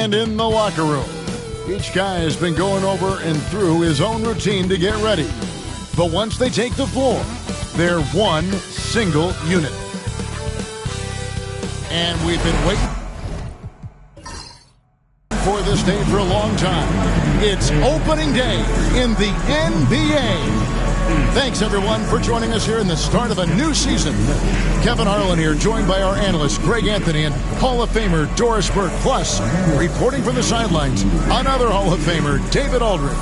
And in the locker room, each guy has been going over and through his own routine to get ready. But once they take the floor, they're one single unit. And we've been waiting for this day for a long time. It's opening day in the NBA. Thanks, everyone, for joining us here in the start of a new season. Kevin Harlan here, joined by our analyst, Greg Anthony, and Hall of Famer Doris Burke. Plus, reporting from the sidelines, another Hall of Famer, David Aldridge.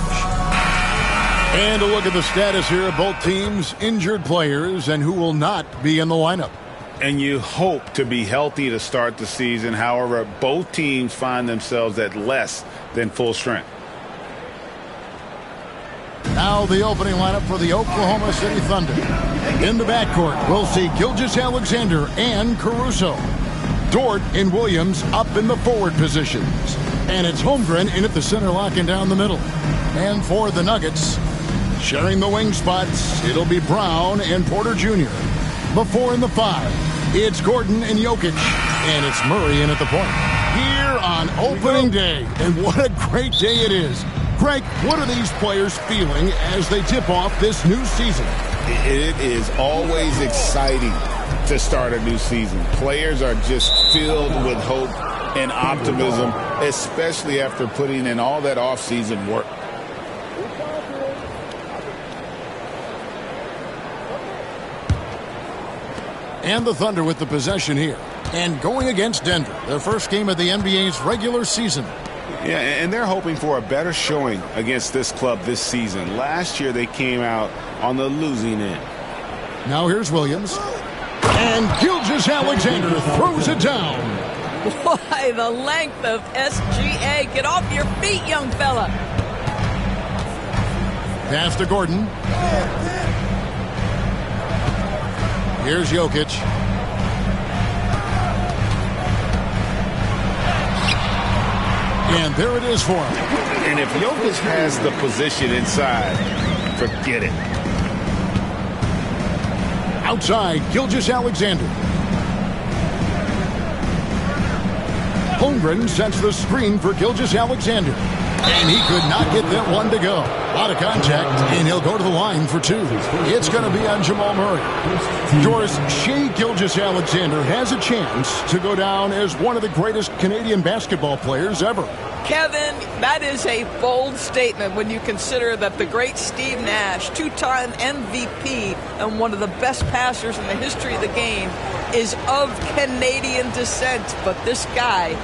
And a look at the status here of both teams, injured players, and who will not be in the lineup. And you hope to be healthy to start the season. However, both teams find themselves at less than full strength. Now the opening lineup for the Oklahoma City Thunder. In the backcourt, we'll see Gilgeous-Alexander and Caruso. Dort and Williams up in the forward positions. And it's Holmgren in at the center, locking down the middle. And for the Nuggets, sharing the wing spots, it'll be Brown and Porter Jr. The 4 and the 5, it's Gordon and Jokic. And it's Murray in at the point. Here on opening day. And what a great day it is. Greg, what are these players feeling as they tip off this new season? It is always exciting to start a new season. Players are just filled with hope and optimism, especially after putting in all that off-season work. And the Thunder with the possession here. And going against Denver, their first game of the NBA's regular season. Yeah, and they're hoping for a better showing against this club this season. Last year, they came out on the losing end. Now here's Williams. And Gilgeous-Alexander throws it down. Why, the length of SGA. Get off your feet, young fella. Pass to Gordon. Here's Jokic. And there it is for him. And if Jokic has the position inside, forget it. Outside, Gilgeous-Alexander. Holmgren sets the screen for Gilgeous-Alexander. And he could not get that one to go. Out of contact, and he'll go to the line for two. It's going to be on Jamal Murray. Doris, Shai Gilgeous-Alexander has a chance to go down as one of the greatest Canadian basketball players ever. Kevin, that is a bold statement when you consider that the great Steve Nash, two-time MVP and one of the best passers in the history of the game, is of Canadian descent. But this guy,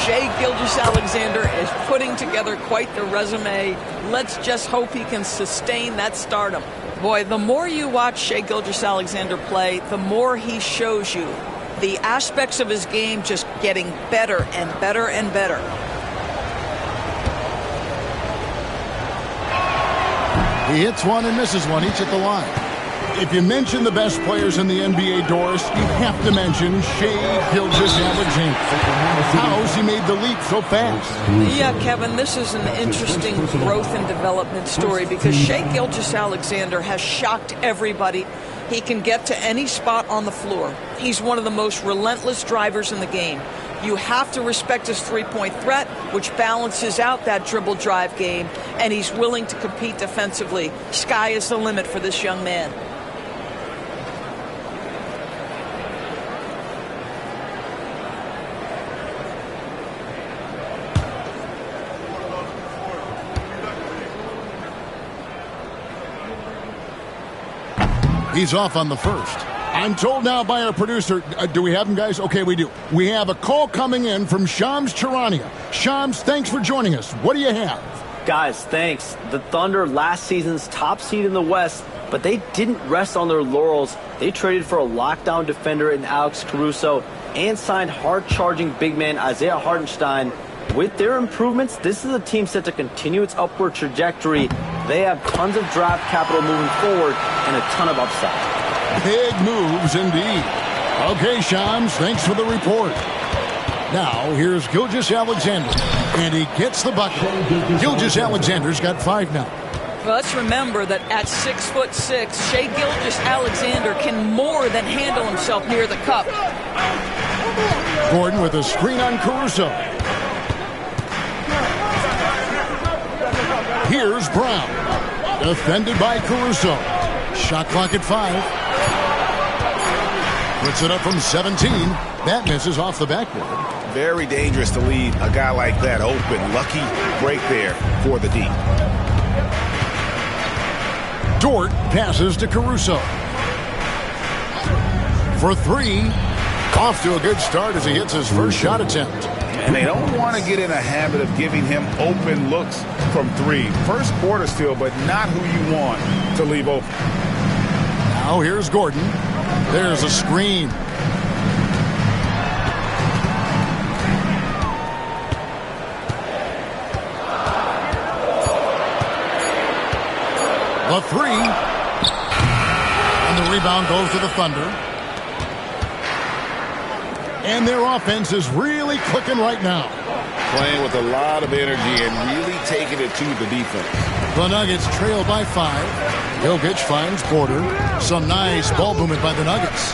Shai Gilgeous-Alexander, is putting together quite the resume. Let's just hope he can sustain that stardom. Boy, the more you watch Shai Gilgeous-Alexander play, the more he shows you the aspects of his game just getting better and better and better. He hits one and misses one, each at the line. If you mention the best players in the NBA, Doris, you have to mention Shai Gilgeous-Alexander. How's he made the leap so fast? Yeah, Kevin, this is an interesting growth and development story because Shai Gilgeous-Alexander has shocked everybody. He can get to any spot on the floor. He's one of the most relentless drivers in the game. You have to respect his three-point threat, which balances out that dribble drive game, and he's willing to compete defensively. Sky is the limit for this young man. He's off on the first. I'm told now by our producer, do we have him, guys? Okay, we do. We have a call coming in from Shams Charania. Shams, thanks for joining us. What do you have? Guys, thanks. The Thunder, last season's top seed in the West, but they didn't rest on their laurels. They traded for a lockdown defender in Alex Caruso and signed hard-charging big man Isaiah Hartenstein. With their improvements, this is a team set to continue its upward trajectory. They have tons of draft capital moving forward and a ton of upside. Big moves indeed. Okay, Shams, thanks for the report. Now, here's Gilgeous-Alexander, and he gets the bucket. Gilgeous-Alexander's got 5 now. Well, let's remember that at 6'6", Shai Gilgeous-Alexander can more than handle himself near the cup. Gordon with a screen on Caruso. Here's Brown. Defended by Caruso. Shot clock at 5. Puts it up from 17. That misses off the backboard. Very dangerous to leave a guy like that open. Lucky break there for the D. Dort passes to Caruso. For 3. Off to a good start as he hits his first shot attempt. And they don't want to get in a habit of giving him open looks from 3. First quarter still, but not who you want to leave open. Now here's Gordon. There's a screen. The 3. And the rebound goes to the Thunder. And their offense is really clicking right now. Playing with a lot of energy and really taking it to the defense. The Nuggets trail by 5. Jokic finds Porter. Some nice ball movement by the Nuggets.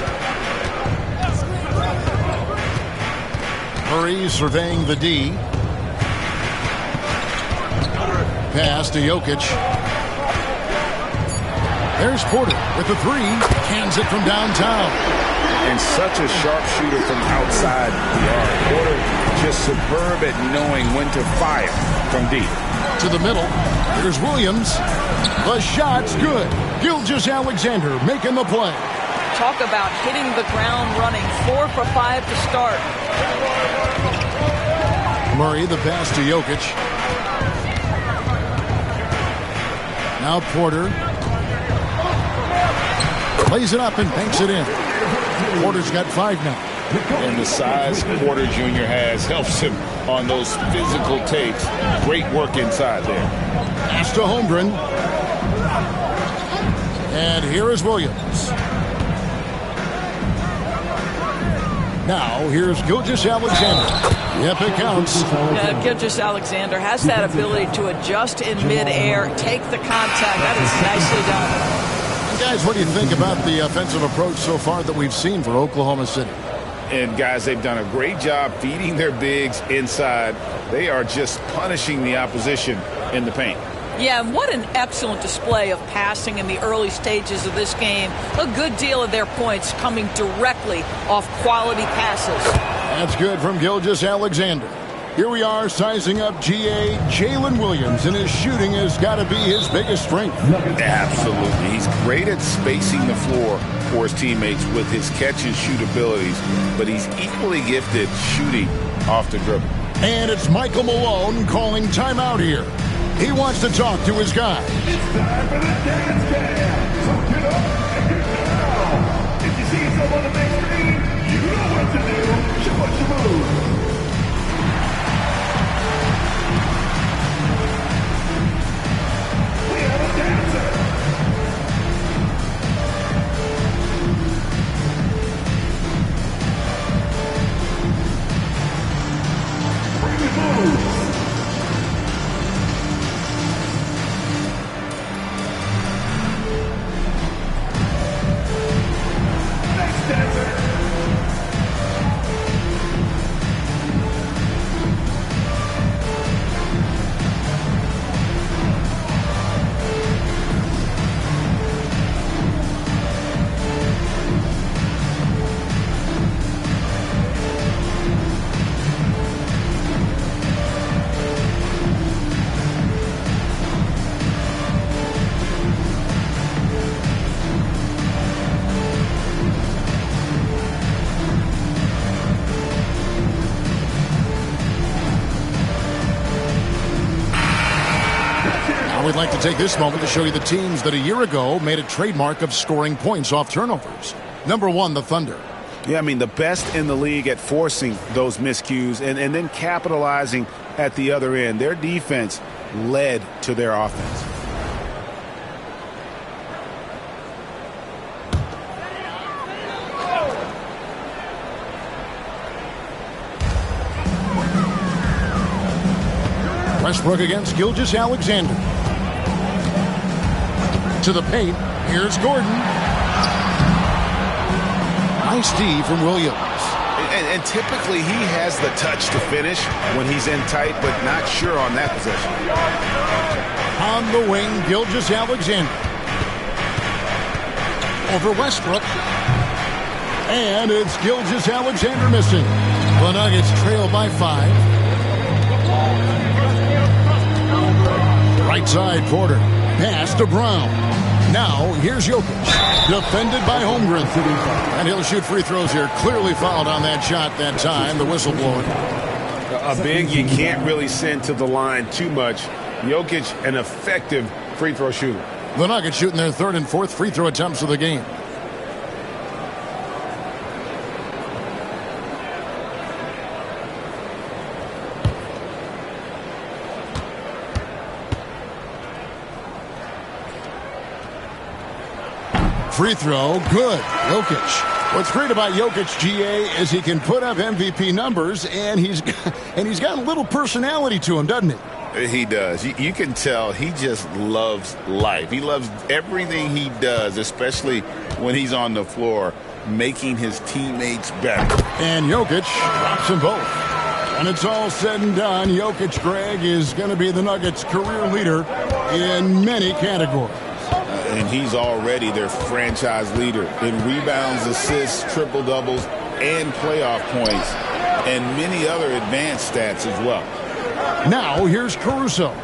Murray surveying the D. Pass to Jokic. There's Porter with the 3. Hands it from downtown. And such a sharp shooter from outside the arc. Porter just superb at knowing when to fire from deep. To the middle. Here's Williams. The shot's good. Gilgeous-Alexander making the play. Talk about hitting the ground running. 4 for 5 to start. Murray, the pass to Jokic. Now Porter. Plays it up and banks it in. Porter's got 5 now. And the size Porter Jr. has helps him on those physical takes. Great work inside there. Pass to Holmgren. And here is Williams. Now here's Gilgeous-Alexander. Yep, it counts. Gilgeous-Alexander has that ability to adjust in midair, take the contact. That is nicely done. Guys, what do you think about the offensive approach so far that we've seen for Oklahoma City? And, guys, they've done a great job feeding their bigs inside. They are just punishing the opposition in the paint. Yeah, and what an excellent display of passing in the early stages of this game. A good deal of their points coming directly off quality passes. That's good from Gilgeous-Alexander. Here we are sizing up GA Jalen Williams, and his shooting has got to be his biggest strength. Absolutely. He's great at spacing the floor for his teammates with his catch-and-shoot abilities, but he's equally gifted shooting off the dribble. And it's Michael Malone calling timeout here. He wants to talk to his guys. It's time for the dance cam. So get up and get down. If you see yourself on the big screen, you know what to do. Show us your moves. We'd like to take this moment to show you the teams that a year ago made a trademark of scoring points off turnovers. Number 1, the Thunder. Yeah, I mean, the best in the league at forcing those miscues and then capitalizing at the other end. Their defense led to their offense. Westbrook against Gilgeous-Alexander. To the paint. Here's Gordon. Nice D from Williams. And typically he has the touch to finish when he's in tight, but not sure on that possession. On the wing, Gilgeous-Alexander. Over Westbrook. And it's Gilgeous-Alexander missing. The Nuggets trail by 5. Right side, Porter. Pass to Brown. Now, here's Jokic. Defended by Holmgren. And he'll shoot free throws here. Clearly fouled on that shot that time. The whistle blowing. A big you can't really send to the line too much. Jokic, an effective free throw shooter. The Nuggets shooting their 3rd and 4th free throw attempts of the game. Free throw, good. Jokic. What's great about Jokic, GA, is he can put up MVP numbers, and he's got a little personality to him, doesn't he? He does. You can tell he just loves life. He loves everything he does, especially when he's on the floor, making his teammates better. And Jokic drops them both. When it's all said and done, Jokic, Greg, is going to be the Nuggets' career leader in many categories. And he's already their franchise leader in rebounds, assists, triple-doubles, and playoff points, and many other advanced stats as well. Now, here's Caruso.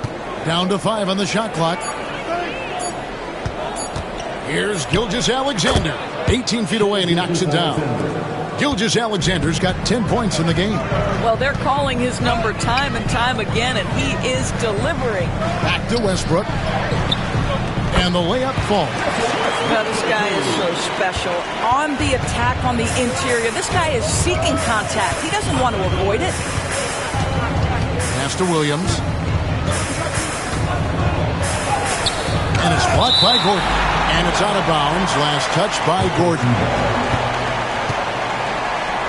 Down to 5 on the shot clock. Here's Gilgeous-Alexander. 18 feet away, and he knocks it down. Gilgeous-Alexander's got 10 points in the game. Well, they're calling his number time and time again, and he is delivering. Back to Westbrook. And the layup falls. Now, this guy is so special. On the attack on the interior, this guy is seeking contact. He doesn't want to avoid it. Pass to Williams. And it's blocked by Gordon. And it's out of bounds. Last touch by Gordon.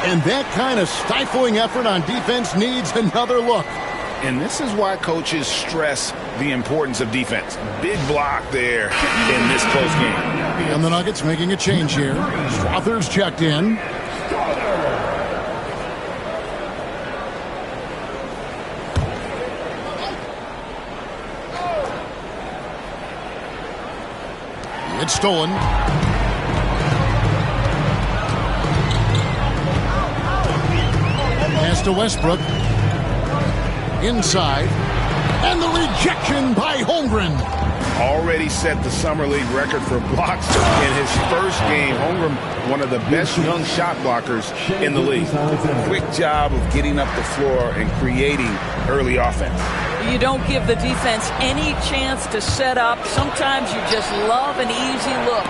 And that kind of stifling effort on defense needs another look. And this is why coaches stress the importance of defense. Big block there in this close game. And the Nuggets making a change here. Strother's checked in. It's stolen. Pass to Westbrook. Inside. And the rejection by Holmgren. Already set the Summer League record for blocks in his first game. Holmgren, one of the best young shot blockers in the league. Quick job of getting up the floor and creating early offense. You don't give the defense any chance to set up. Sometimes you just love an easy look.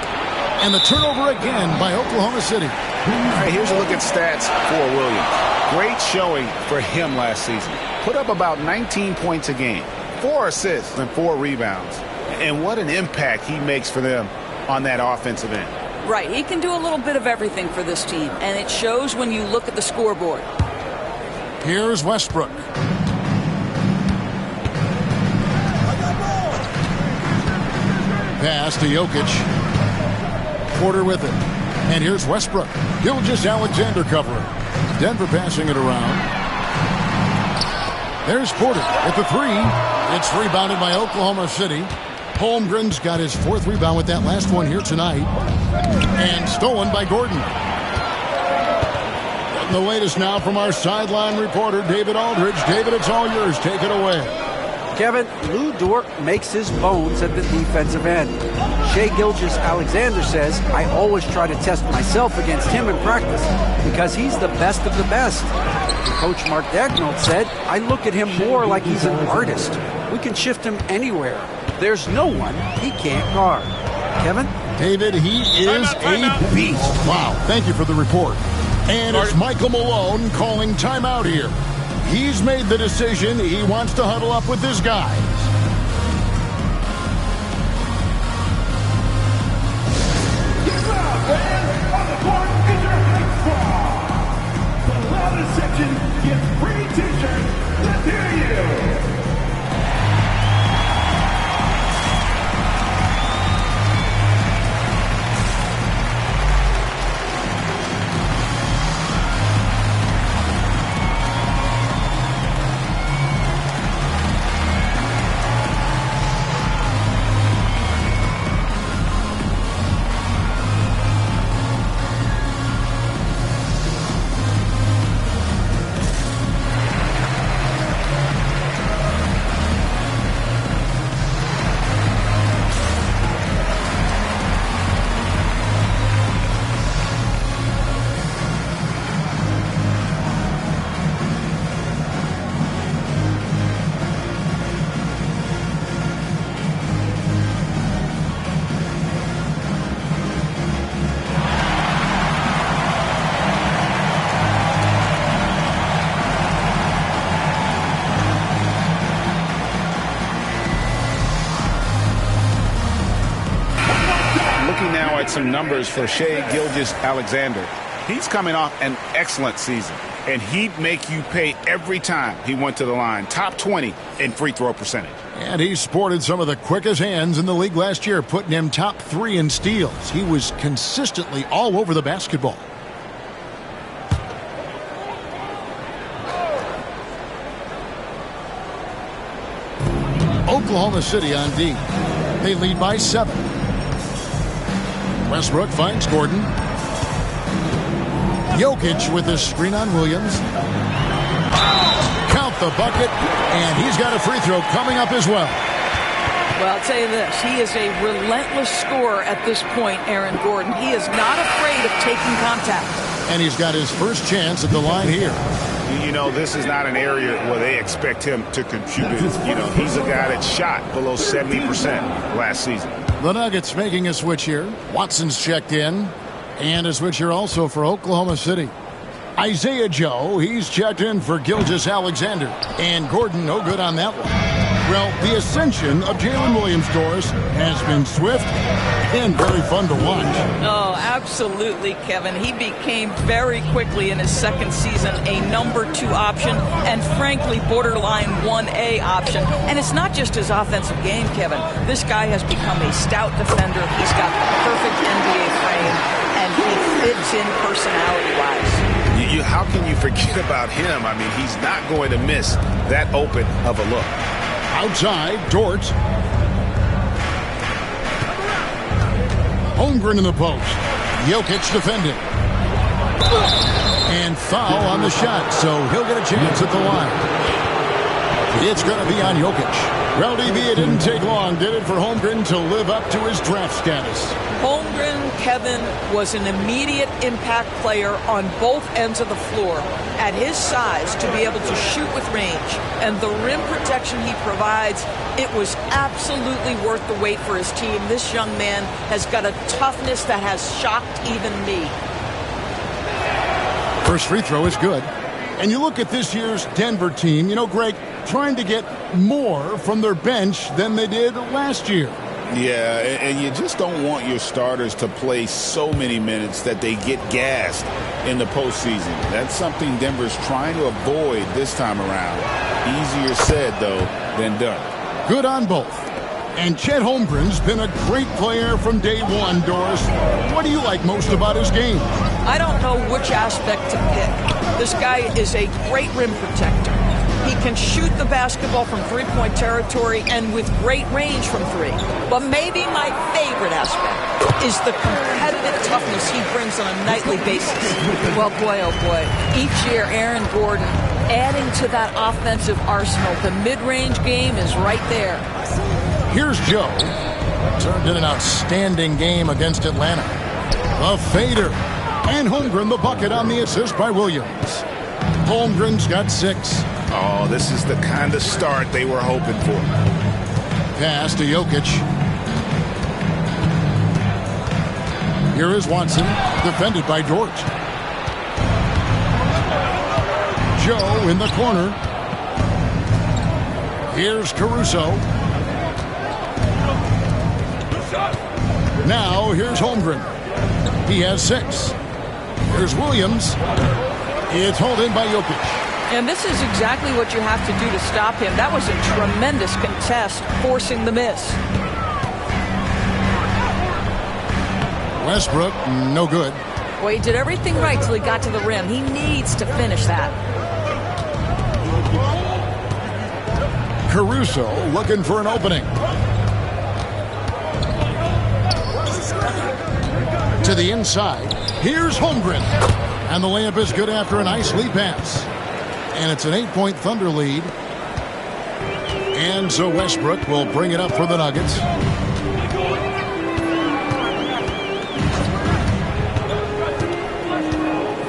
And the turnover again by Oklahoma City. All right, here's a look at stats for Williams. Great showing for him last season. Put up about 19 points a game, 4 assists and 4 rebounds. And what an impact he makes for them on that offensive end. Right, he can do a little bit of everything for this team, and it shows when you look at the scoreboard. Here's Westbrook. Pass to Jokic. Porter with it. And here's Westbrook. Gilgeous-Alexander covering. Denver passing it around. There's Porter with the 3. It's rebounded by Oklahoma City. Holmgren's got his 4th rebound with that last one here tonight. And stolen by Gordon. And the latest now from our sideline reporter, David Aldridge. David, it's all yours. Take it away. Kevin, Lou Dort makes his bones at the defensive end. Shai Gilgeous-Alexander says, I always try to test myself against him in practice because he's the best of the best. And Coach Mark Daigneault said, I look at him more like he's an artist. We can shift him anywhere. There's no one he can't guard. Kevin? David, he is a beast. Wow, thank you for the report. And it's Michael Malone calling timeout here. He's made the decision. He wants to huddle up with his guys. Get loud, fans! On the court is your hype squad. The loudest section gets free t-shirts. Let's hear you. some numbers for Shai Gilgeous-Alexander. He's coming off an excellent season, and he'd make you pay every time he went to the line. Top 20 in free throw percentage. And he sported some of the quickest hands in the league last year, putting him top 3 in steals. He was consistently all over the basketball. Oklahoma City on D. They lead by 7. Westbrook finds Gordon. Jokic with the screen on Williams. Count the bucket, and he's got a free throw coming up as well. Well, I'll tell you this. He is a relentless scorer at this point, Aaron Gordon. He is not afraid of taking contact. And he's got his first chance at the line here. You know, this is not an area where they expect him to contribute. You know, he's a guy that shot below 70% last season. The Nuggets making a switch here. Watson's checked in. And a switch here also for Oklahoma City. Isaiah Joe, he's checked in for Gilgeous-Alexander. And Gordon, no good on that one. Well, the ascension of Jalen Williams-Dors has been swift and very fun to watch. Oh, absolutely, Kevin. He became very quickly in his second season a number 2 option and, frankly, borderline 1A option. And it's not just his offensive game, Kevin. This guy has become a stout defender. He's got the perfect NBA frame, and he fits in personality-wise. How can you forget about him? I mean, he's not going to miss that open of a look. Outside, Dort. Holmgren in the post. Jokic defending. And foul on the shot, so he'll get a chance at the line. It's going to be on Jokic. Well, DB, it didn't take long, did it, for Holmgren to live up to his draft status? Holmgren, Kevin, was an immediate impact player on both ends of the floor. At his size, to be able to shoot with range and the rim protection he provides, it was absolutely worth the wait for his team. This young man has got a toughness that has shocked even me. First free throw is good. And you look at this year's Denver team, you know, Greg, trying to get more from their bench than they did last year. Yeah, and you just don't want your starters to play so many minutes that they get gassed in the postseason. That's something Denver's trying to avoid this time around. Easier said, though, than done. Good on both. And Chet Holmgren's been a great player from day one, Doris. What do you like most about his game? I don't know which aspect to pick. This guy is a great rim protector. He can shoot the basketball from three-point territory and with great range from 3. But maybe my favorite aspect is the competitive toughness he brings on a nightly basis. Well, boy, oh boy, each year Aaron Gordon adding to that offensive arsenal. The mid-range game is right there. Here's Joe. Turned in an outstanding game against Atlanta. A fader. And Holmgren the bucket on the assist by Williams. Holmgren's got 6. Oh, this is the kind of start they were hoping for. Pass to Jokic. Here is Watson, defended by Dort. Joe in the corner. Here's Caruso. Now here's Holmgren. He has 6. Here's Williams. It's hauled in by Jokic. And this is exactly what you have to do to stop him. That was a tremendous contest, forcing the miss. Westbrook, no good. Well, he did everything right till he got to the rim. He needs to finish that. Caruso looking for an opening. To the inside. Here's Holmgren. And the layup is good after a nice lead pass. And it's an 8-point Thunder lead. And so Westbrook will bring it up for the Nuggets.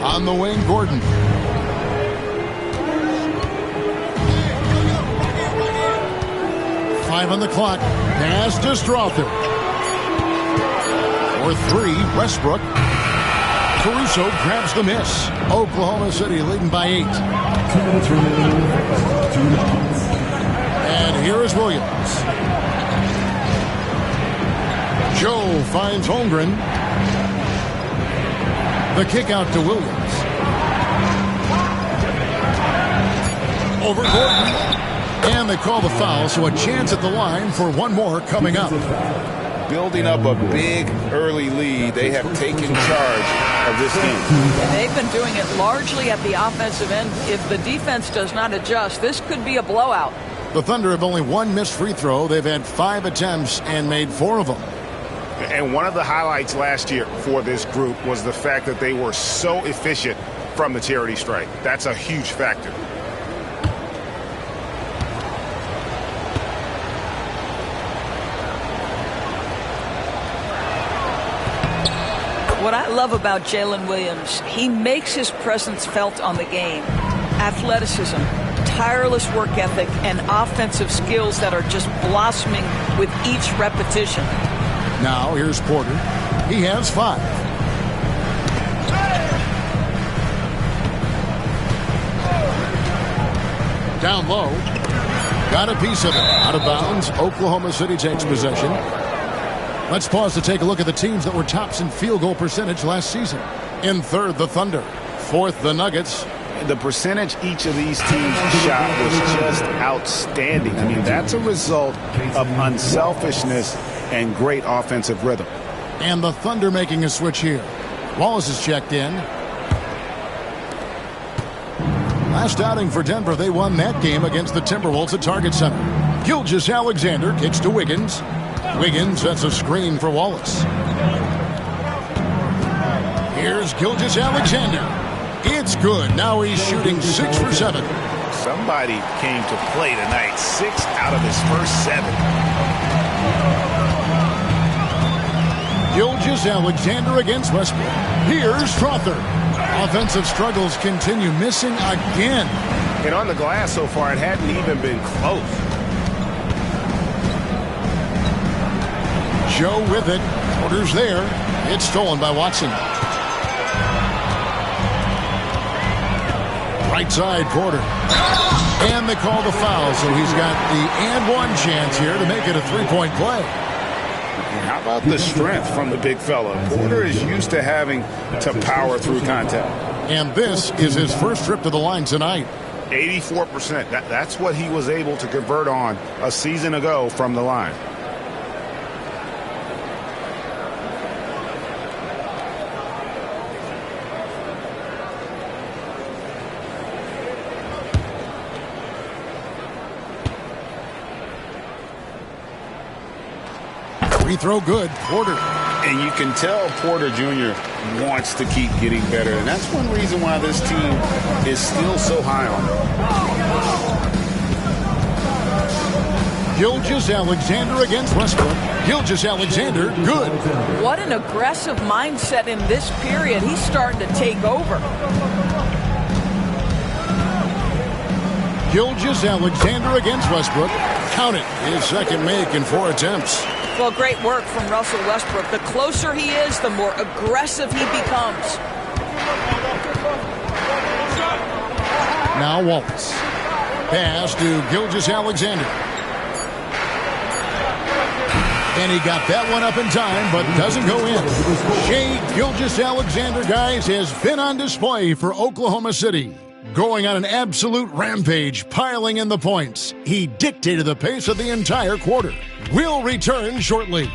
On the wing, Gordon. Five on the clock. Pass to Strother. For 3, Westbrook. Caruso grabs the miss. Oklahoma City leading by 8. And here is Williams. Joe finds Holmgren. The kick out to Williams. Over Gordon. And they call the foul, so a chance at the line for one more coming up. Building up a big early lead, they have taken charge of this game. And they've been doing it largely at the offensive end. If the defense does not adjust, this could be a blowout. The Thunder have only one missed free throw. They've had 5 attempts and made 4 of them. And one of the highlights last year for this group was the fact that they were so efficient from the charity stripe. That's a huge factor. What I love about Jalen Williams, he makes his presence felt on the game. Athleticism, tireless work ethic, and offensive skills that are just blossoming with each repetition. Now here's Porter. He has 5. Down low. Got a piece of it. Out of bounds. Oklahoma City takes possession. Let's pause to take a look at the teams that were tops in field goal percentage last season. In third, the Thunder. Fourth, the Nuggets. The percentage each of these teams shot was just outstanding. I mean, that's a result of unselfishness and great offensive rhythm. And the Thunder making a switch here. Wallace is checked in. Last outing for Denver, they won that game against the Timberwolves at Target Center. Gilgeous-Alexander kicks to Wiggins. Wiggins sets a screen for Wallace. Here's Gilgeous-Alexander. It's good. Now he's shooting 6 for 7. Somebody came to play tonight. 6 out of his first 7. Gilgeous-Alexander against Westbrook. Here's Strother. Offensive struggles continue, missing again. And on the glass so far, it hadn't even been close. Joe with it. Porter's there. It's stolen by Watson. Right side, Porter. And they call the foul, so he's got the and one chance here to make it a 3-point play. How about the strength from the big fella? Porter is used to having to power through contact. And this is his first trip to the line tonight. 84%. That's what he was able to convert on a season ago from the line. Free throw good. Porter. And you can tell Porter Jr. wants to keep getting better. And that's one reason why this team is still so high on him. Gilgeous-Alexander against Westbrook. Gilgeous-Alexander, good. What an aggressive mindset in this period. He's starting to take over. Gilgeous-Alexander against Westbrook. Count it. His second make in 4 attempts. Well, great work from Russell Westbrook. The closer he is, the more aggressive he becomes. Now Wallace. Pass to Gilgeous-Alexander. And he got that one up in time, but doesn't go in. Shai Gilgeous-Alexander, guys, has been on display for Oklahoma City. Going on an absolute rampage, piling in the points. He dictated the pace of the entire quarter. We'll return shortly.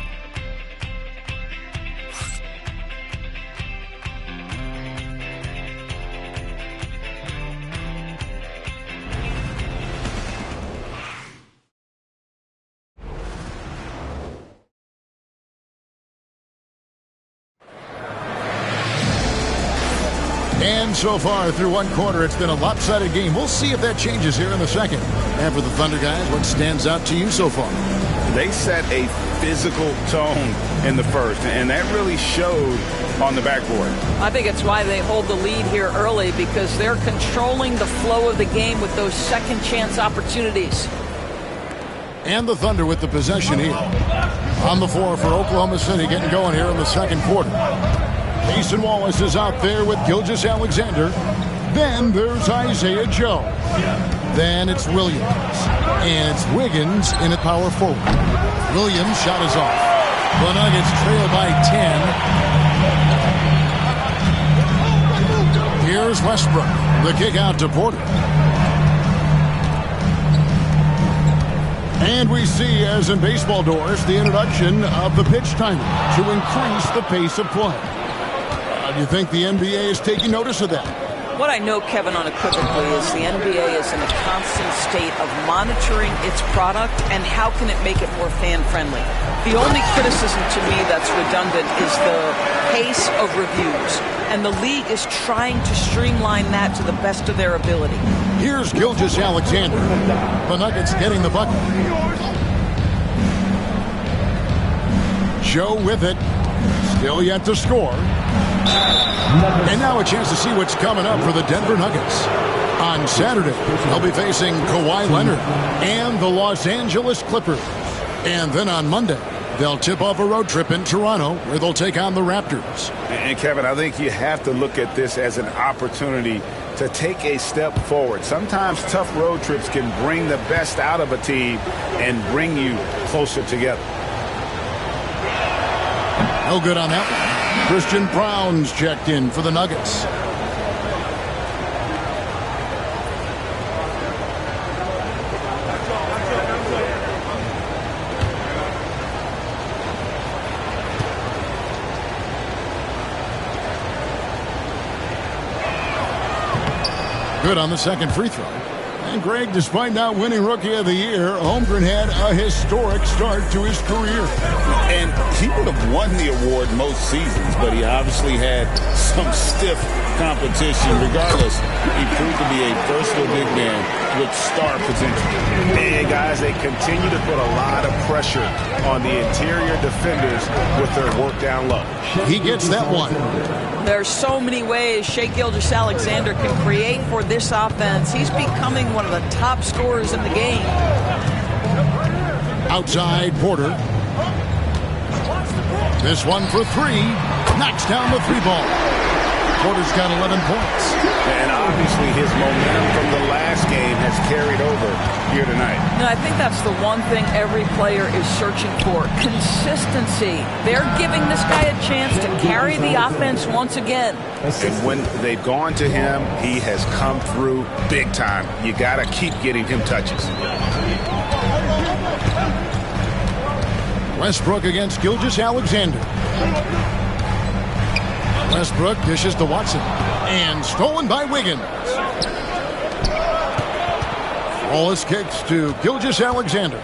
And so far through one quarter, it's been a lopsided game. We'll see if that changes here in the second. And for the Thunder guys, what stands out to you so far? They set a physical tone in the first, and that really showed on the backboard. I think it's why they hold the lead here early, because they're controlling the flow of the game with those second chance opportunities. And the Thunder with the possession here. On the floor for Oklahoma City, getting going here in the second quarter. Mason Wallace is out there with Gilgeous-Alexander. Then there's Isaiah Joe. Then it's Williams. And it's Wiggins in at power forward. Williams' shot is off. The Nuggets trail by 10. Here's Westbrook. The kick out to Porter. And we see, as in baseball doors, the introduction of the pitch timer to increase the pace of play. Do you think the NBA is taking notice of that? What I know, Kevin, unequivocally is the NBA is in a constant state of monitoring its product and how can it make it more fan-friendly. The only criticism to me that's redundant is the pace of reviews, and the league is trying to streamline that to the best of their ability. Here's Gilgeous-Alexander. The Nuggets getting the bucket. Joe with it. Still yet to score. And now a chance to see what's coming up for the Denver Nuggets. On Saturday, they'll be facing Kawhi Leonard and the Los Angeles Clippers. And then on Monday, they'll tip off a road trip in Toronto where they'll take on the Raptors. And Kevin, I think you have to look at this as an opportunity to take a step forward. Sometimes tough road trips can bring the best out of a team and bring you closer together. No good on that one. Christian Brown's checked in for the Nuggets. Good on the second free throw. And Greg, despite not winning Rookie of the Year, Holmgren had a historic start to his career. And he would have won the award most seasons, but he obviously had some stiff competition. Regardless, he proved to be a versatile big man with star potential. And guys, they continue to put a lot of pressure on the interior defenders with their work down low. He gets that one. There's so many ways Shai Gilgeous-Alexander can create for this offense. He's becoming one of the top scorers in the game. Outside Porter. This one for three. Knocks down the three ball. Porter's got 11 points. And obviously his momentum from the last game has carried over here tonight. No, I think that's the one thing every player is searching for. Consistency. They're giving this guy a chance to carry the offense once again. And when they've gone to him, he has come through big time. You got to keep getting him touches. Westbrook against Gilgeous-Alexander. Westbrook dishes to Watson. And stolen by Wiggins. Wallace kicks to Gilgeous-Alexander.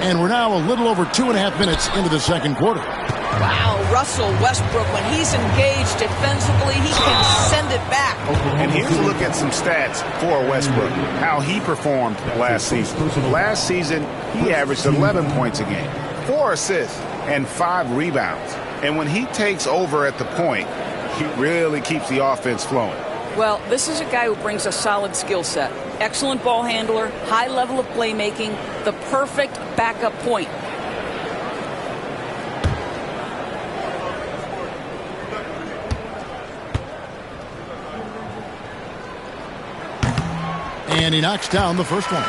And we're now a little over 2.5 minutes into the second quarter. Wow, Russell Westbrook, when he's engaged defensively, he can send it back. And here's a look at some stats for Westbrook, how he performed last season. Last season, he averaged 11 points a game, 4 assists, and 5 rebounds. And when he takes over at the point, he really keeps the offense flowing. Well, this is a guy who brings a solid skill set. Excellent ball handler, high level of playmaking, the perfect backup point. And he knocks down the first one.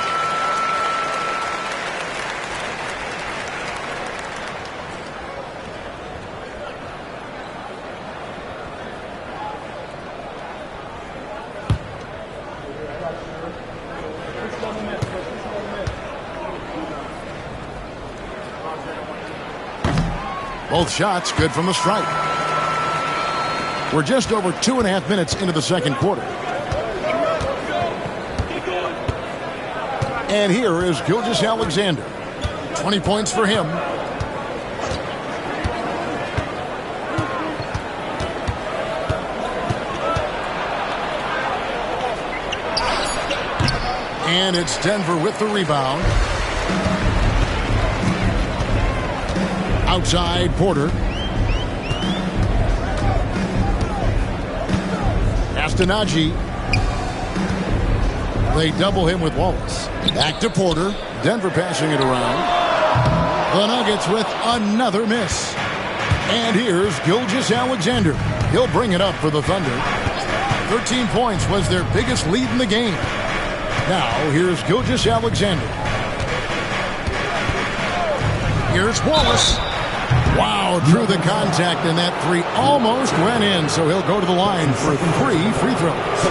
Both shots good from the stripe. We're just over 2.5 minutes into the second quarter. And here is Gilgeous-Alexander. 20 points for him. And it's Denver with the rebound. Outside Porter. Astonagi. They double him with Wallace. Back to Porter. Denver passing it around. The Nuggets with another miss. And here's Gilgeous-Alexander. He'll bring it up for the Thunder. 13 points was their biggest lead in the game. Now here's Gilgeous-Alexander. Here's Wallace. Wow, through the contact, and that three almost went in, so he'll go to the line for 3 free throws.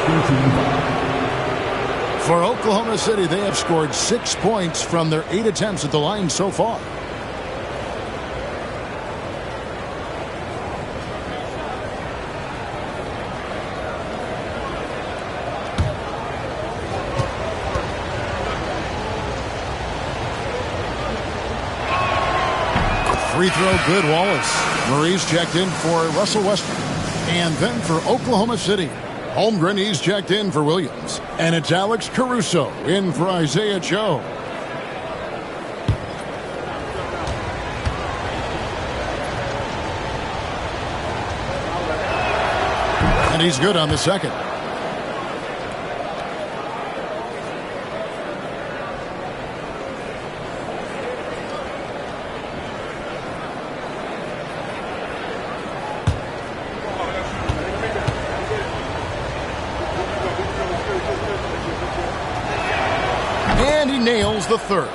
For Oklahoma City, they have scored 6 points from their 8 attempts at the line so far. Free throw good, Wallace. Murray's checked in for Russell Westbrook. And then for Oklahoma City, Holmgren, he's checked in for Williams. And it's Alex Caruso in for Isaiah Joe. And he's good on the second. And he nails the third.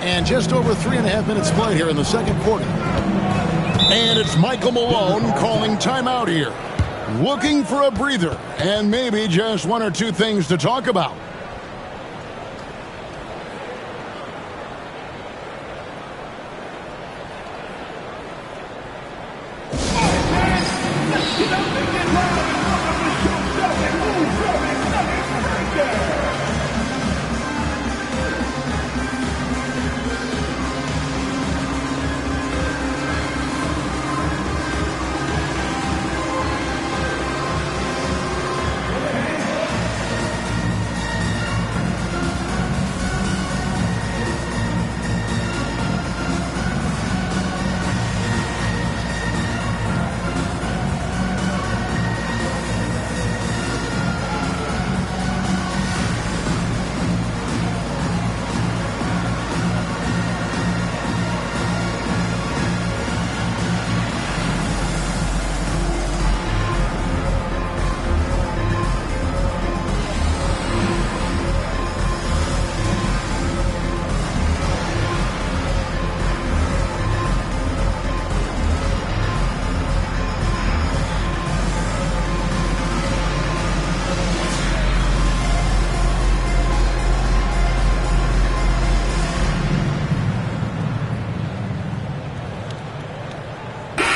And just over 3.5 minutes played here in the second quarter. And it's Michael Malone calling timeout here. Looking for a breather and maybe just 1 or 2 things to talk about.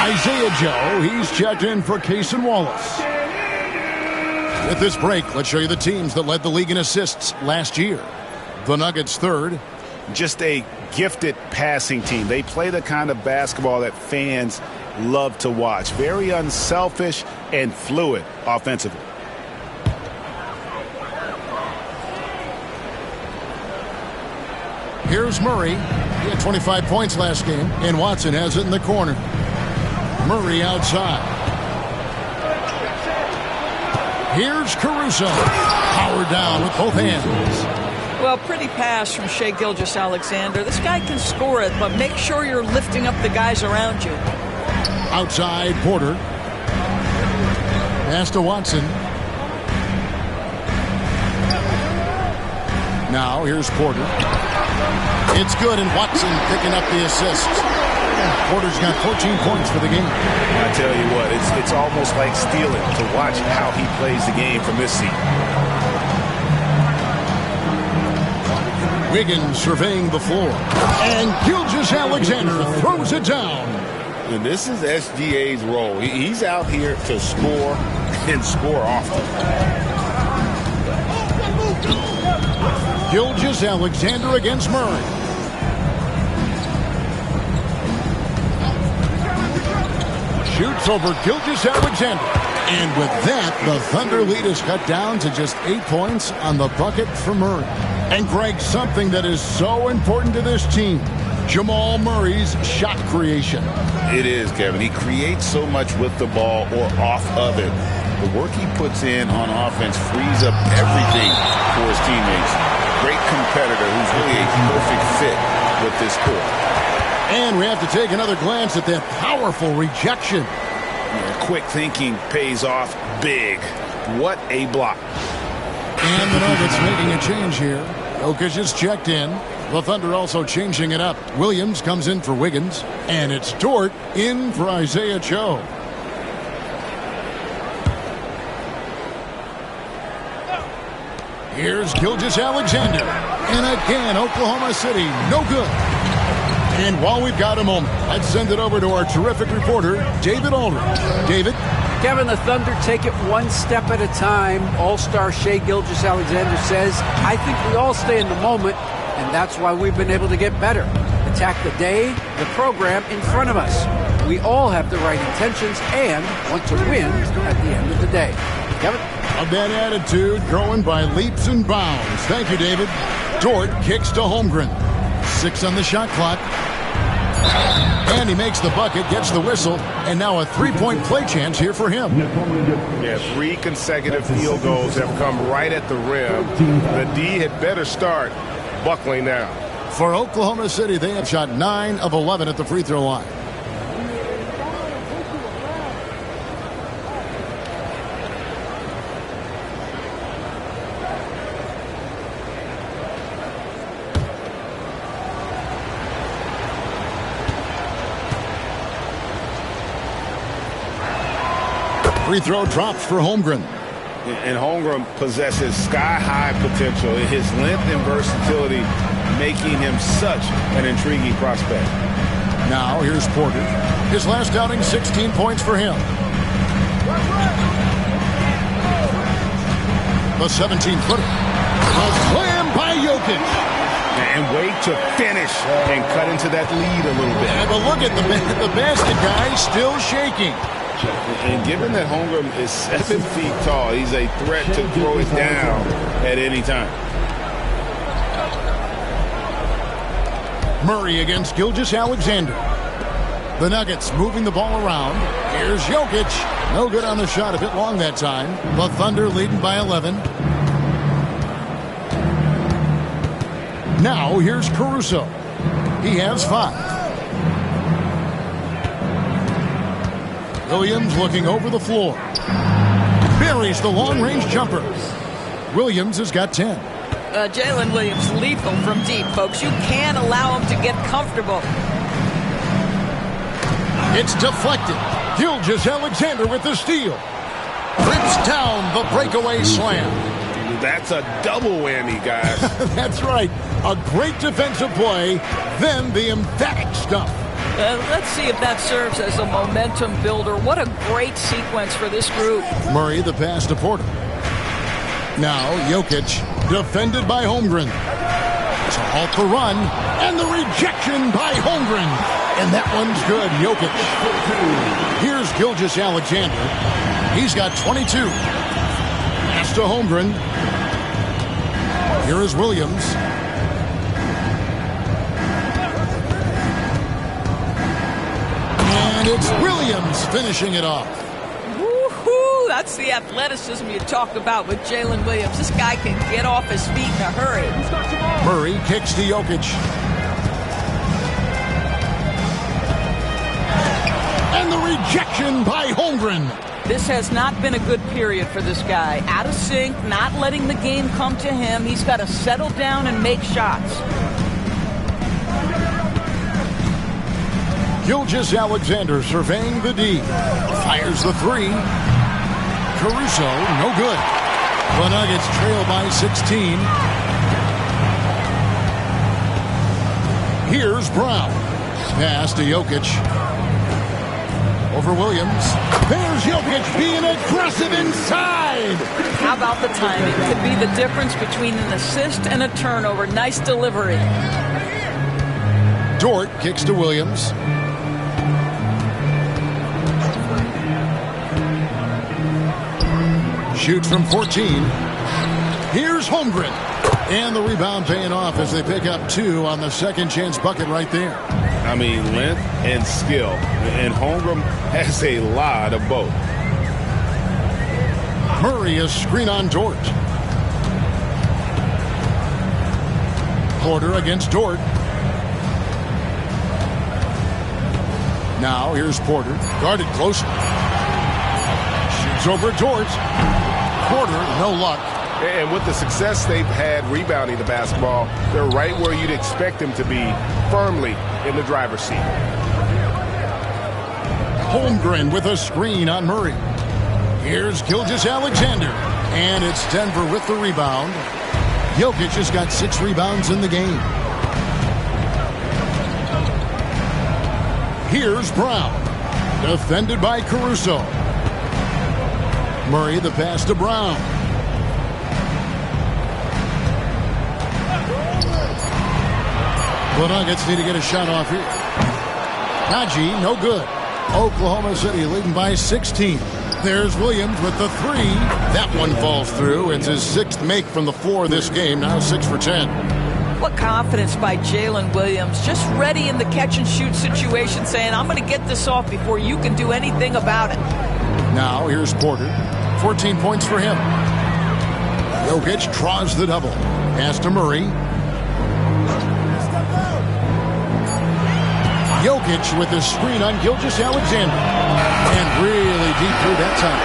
Isaiah Joe, he's checked in for Cason Wallace. With this break, let's show you the teams that led the league in assists last year. The Nuggets third. Just a gifted passing team. They play the kind of basketball that fans love to watch. Very unselfish and fluid offensively. Here's Murray. He had 25 points last game, and Watson has it in the corner. Murray outside. Here's Caruso. Powered down with both hands. Well, pretty pass from Shai Gilgeous-Alexander. This guy can score it, but make sure you're lifting up the guys around you. Outside, Porter. Pass to Watson. Now, here's Porter. It's good, and Watson picking up the assist. Porter's got 14 points for the game. I tell you what, it's almost like stealing to watch how he plays the game from this seat. Wiggins surveying the floor. And Gilgeous-Alexander throws it down. And this is SGA's role. He's out here to score and score often. Gilgeous-Alexander against Murray. Shoots over Gilgeous-Alexander. And with that, the Thunder lead is cut down to just 8 points on the bucket for Murray. And Greg, something that is so important to this team, Jamal Murray's shot creation. It is, Kevin. He creates so much with the ball or off of it. The work he puts in on offense frees up everything for his teammates. Great competitor who's really a perfect fit with this court. And we have to take another glance at that powerful rejection. Quick thinking pays off big. What a block. And the Nuggets making a change here. Jokic is checked in. The Thunder also changing it up. Williams comes in for Wiggins, and it's Dort in for Isaiah Joe. Here's Gilgeous-Alexander. And again, Oklahoma City, no good. And while we've got a moment, let's send it over to our terrific reporter, David Aldridge. David? Kevin, the Thunder take it one step at a time. All-star Shai Gilgeous-Alexander says, I think we all stay in the moment, and that's why we've been able to get better. Attack the day, the program in front of us. We all have the right intentions and want to win at the end of the day. Kevin? Of that attitude, growing by leaps and bounds. Thank you, David. Dort kicks to Holmgren. 6 on the shot clock. And he makes the bucket, gets the whistle, and now a three-point play chance here for him. Yeah, 3 consecutive field goals have come right at the rim. The D had better start buckling now. For Oklahoma City, they have shot 9 of 11 at the free throw line. Free throw drops for Holmgren. And Holmgren possesses sky-high potential. His length and versatility making him such an intriguing prospect. Now here's Porter. His last outing, 16 points for him. The 17-footer. A slam by Jokic. And wait to finish and cut into that lead a little bit. Yeah, but look at the basket guy still shaking. And given that Holmgren is 7 feet tall, he's a threat to throw it down at any time. Murray against Gilgeous-Alexander. The Nuggets moving the ball around. Here's Jokic. No good on the shot, a bit long that time. The Thunder leading by 11. Now here's Caruso. He has 5. Williams looking over the floor. Buries the long-range jumper. Williams has got 10. Jalen Williams lethal from deep, folks. You can't allow him to get comfortable. It's deflected. Gilgeous-Alexander with the steal. Rips down the breakaway slam. That's a double whammy, guys. That's right. A great defensive play, then the emphatic stuff. Let's see if that serves as a momentum builder. What a great sequence for this group. Murray the pass to Porter. Now Jokic defended by Holmgren. To halt the run and the rejection by Holmgren. And that one's good. Jokic. Here's Gilgeous-Alexander. He's got 22. Pass to Holmgren. Here is Williams. And it's Williams finishing it off. Woo-hoo! That's the athleticism you talk about with Jalen Williams. This guy can get off his feet in a hurry. Murray kicks to Jokic. And the rejection by Holmgren. This has not been a good period for this guy. Out of sync, not letting the game come to him. He's got to settle down and make shots. Gilgeous-Alexander surveying the D. Fires the 3. Caruso, no good. The Nuggets trail by 16. Here's Brown. Pass to Jokic. Over Williams. There's Jokic being aggressive inside. How about the timing? Could be the difference between an assist and a turnover. Nice delivery. Dort kicks to Williams. Shoots from 14. Here's Holmgren. And the rebound paying off as they pick up 2 on the second chance bucket right there. I mean, length and skill. And Holmgren has a lot of both. Murray is screen on Dort. Porter against Dort. Now here's Porter. Guarded closely. Shoots over Dort. Porter, no luck. And with the success they've had rebounding the basketball, they're right where you'd expect them to be, firmly in the driver's seat. Holmgren with a screen on Murray. Here's Gilgeous-Alexander. And it's Denver with the rebound. Jokic has got 6 rebounds in the game. Here's Brown. Defended by Caruso. Murray the pass to Brown. The Nuggets need to get a shot off here. Kaji, no good. Oklahoma City leading by 16. There's Williams with the 3. That one falls through. It's his 6th make from the floor this game. Now 6 for 10. What confidence by Jalen Williams. Just ready in the catch-and-shoot situation, saying, I'm going to get this off before you can do anything about it. Now here's Porter. 14 points for him. Jokic draws the double. Pass to Murray. Jokic with the screen on Gilgeous-Alexander. And really deep through that time.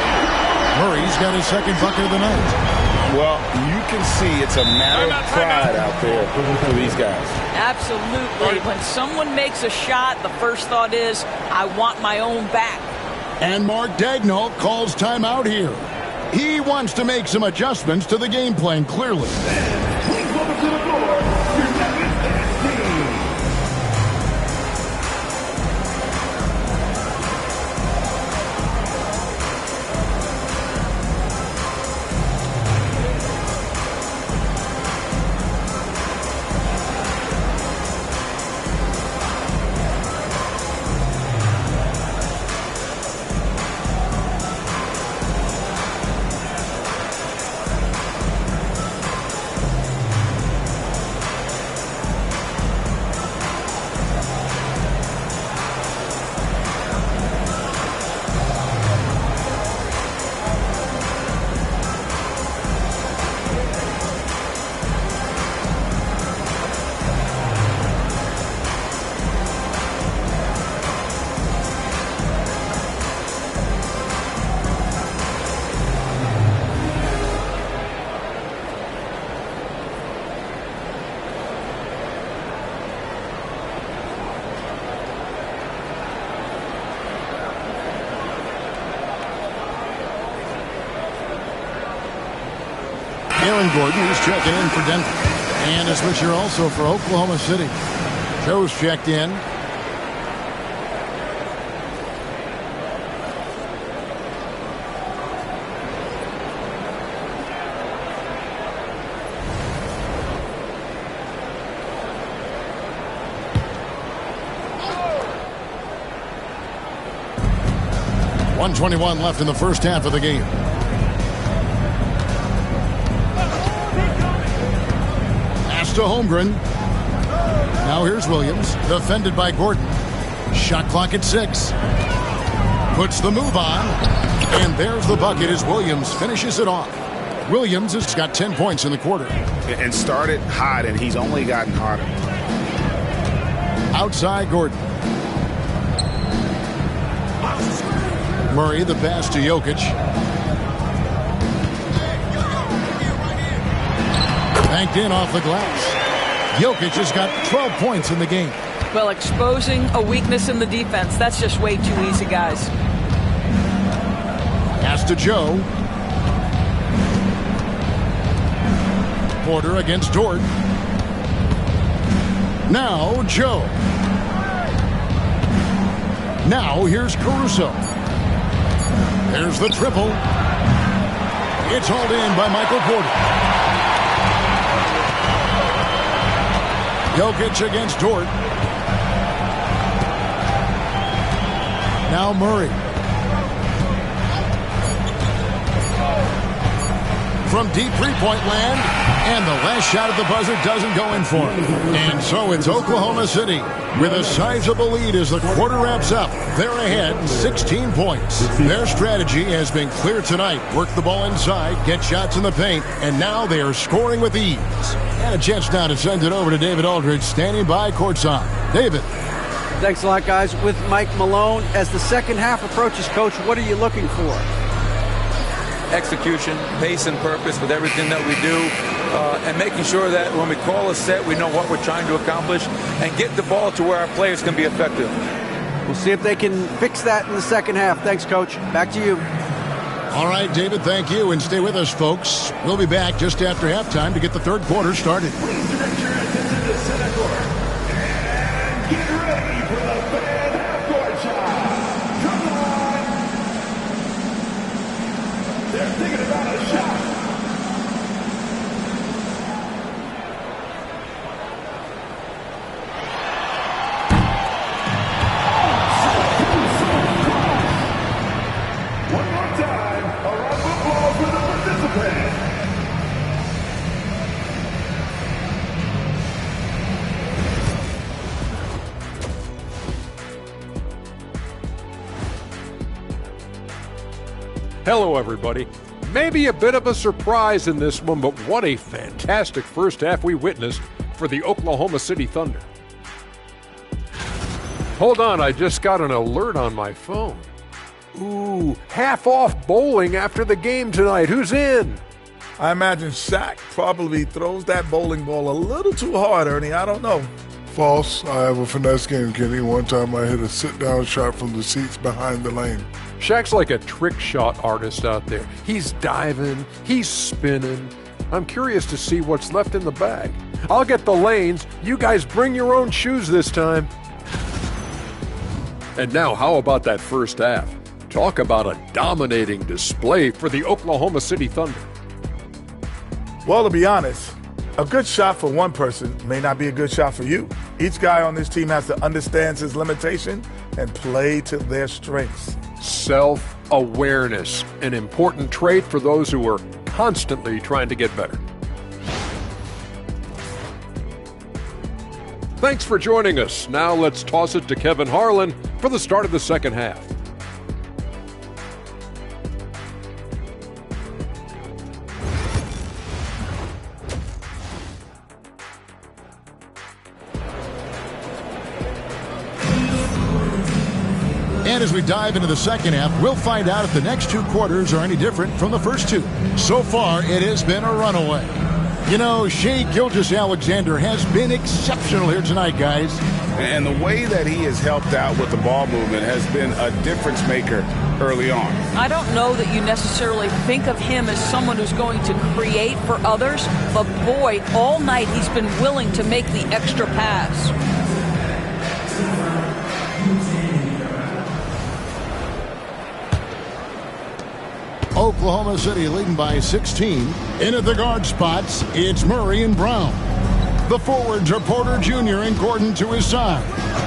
Murray's got his 2nd bucket of the night. Well, you can see it's a matter of pride out there for these guys. Absolutely. When someone makes a shot, the first thought is, I want my own back. And Mark Daigneault calls timeout here. He wants to make some adjustments to the game plan, clearly. Please welcome to the floor, your Nuggets team. Aaron Gordon is checking in for Denver. And a switcher also for Oklahoma City. Joe's checked in. .121 left in the first half of the game. To Holmgren. Now here's Williams, defended by Gordon. Shot clock at 6. Puts the move on. And there's the bucket as Williams finishes it off. Williams has got 10 points in the quarter. And started hot, and he's only gotten hotter. Outside Gordon. Murray the pass to Jokic. Banked in off the glass. Jokic has got 12 points in the game. Well, exposing a weakness in the defense, that's just way too easy, guys. Pass to Joe. Porter against Dort. Now Joe. Now here's Caruso. There's the triple. It's hauled in by Michael Porter. Jokic against Dort. Now Murray. From deep three-point land, and the last shot at the buzzer doesn't go in for him. And so it's Oklahoma City with a sizable lead as the quarter wraps up. They're ahead 16 points. Their strategy has been clear tonight. Work the ball inside, get shots in the paint, and now they are scoring with ease. And a chance now to send it over to David Aldridge, standing by courtside. David. Thanks a lot, guys. With Mike Malone, as the second half approaches, Coach, what are you looking for? execution, pace and purpose with everything that we do, and making sure that when we call a set, we know what we're trying to accomplish and get the ball to where our players can be effective. We'll see if they can fix that in the second half. Thanks, Coach. Back to you. All right, David, thank you. And stay with us, folks. We'll be back just after halftime to get the third quarter started. Please direct your attention to center court. And get ready for the fan half-court shot. Come on. They're thinking about a shot. One more time, a round of applause for the participant. Hello, everybody. Maybe a bit of a surprise in this one, but what a fantastic first half we witnessed for the Oklahoma City Thunder. Hold on, I just got an alert on my phone. Ooh, half-off bowling after the game tonight. Who's in? I imagine Shaq probably throws that bowling ball a little too hard, Ernie. I don't know. False. I have a finesse game, Kenny. One time I hit a sit-down shot from the seats behind the lane. Shaq's like a trick shot artist out there. He's diving, he's spinning. I'm curious to see what's left in the bag. I'll get the lanes. You guys bring your own shoes this time. And now, how about that first half? Talk about a dominating display for the Oklahoma City Thunder. Well, to be honest, a good shot for one person may not be a good shot for you. Each guy on this team has to understand his limitation and play to their strengths. Self-awareness, an important trait for those who are constantly trying to get better. Thanks for joining us. Now let's toss it to Kevin Harlan for the start of the second half. And as we dive into the second half, we'll find out if the next two quarters are any different from the first two. So far, it has been a runaway. You know, Shai Gilgeous-Alexander has been exceptional here tonight, guys. And the way that he has helped out with the ball movement has been a difference maker early on. I don't know that you necessarily think of him as someone who's going to create for others, but boy, all night he's been willing to make the extra pass. Oklahoma City leading by 16. In at the guard spots, it's Murray and Brown. The forwards are Porter Jr. and Gordon to his side.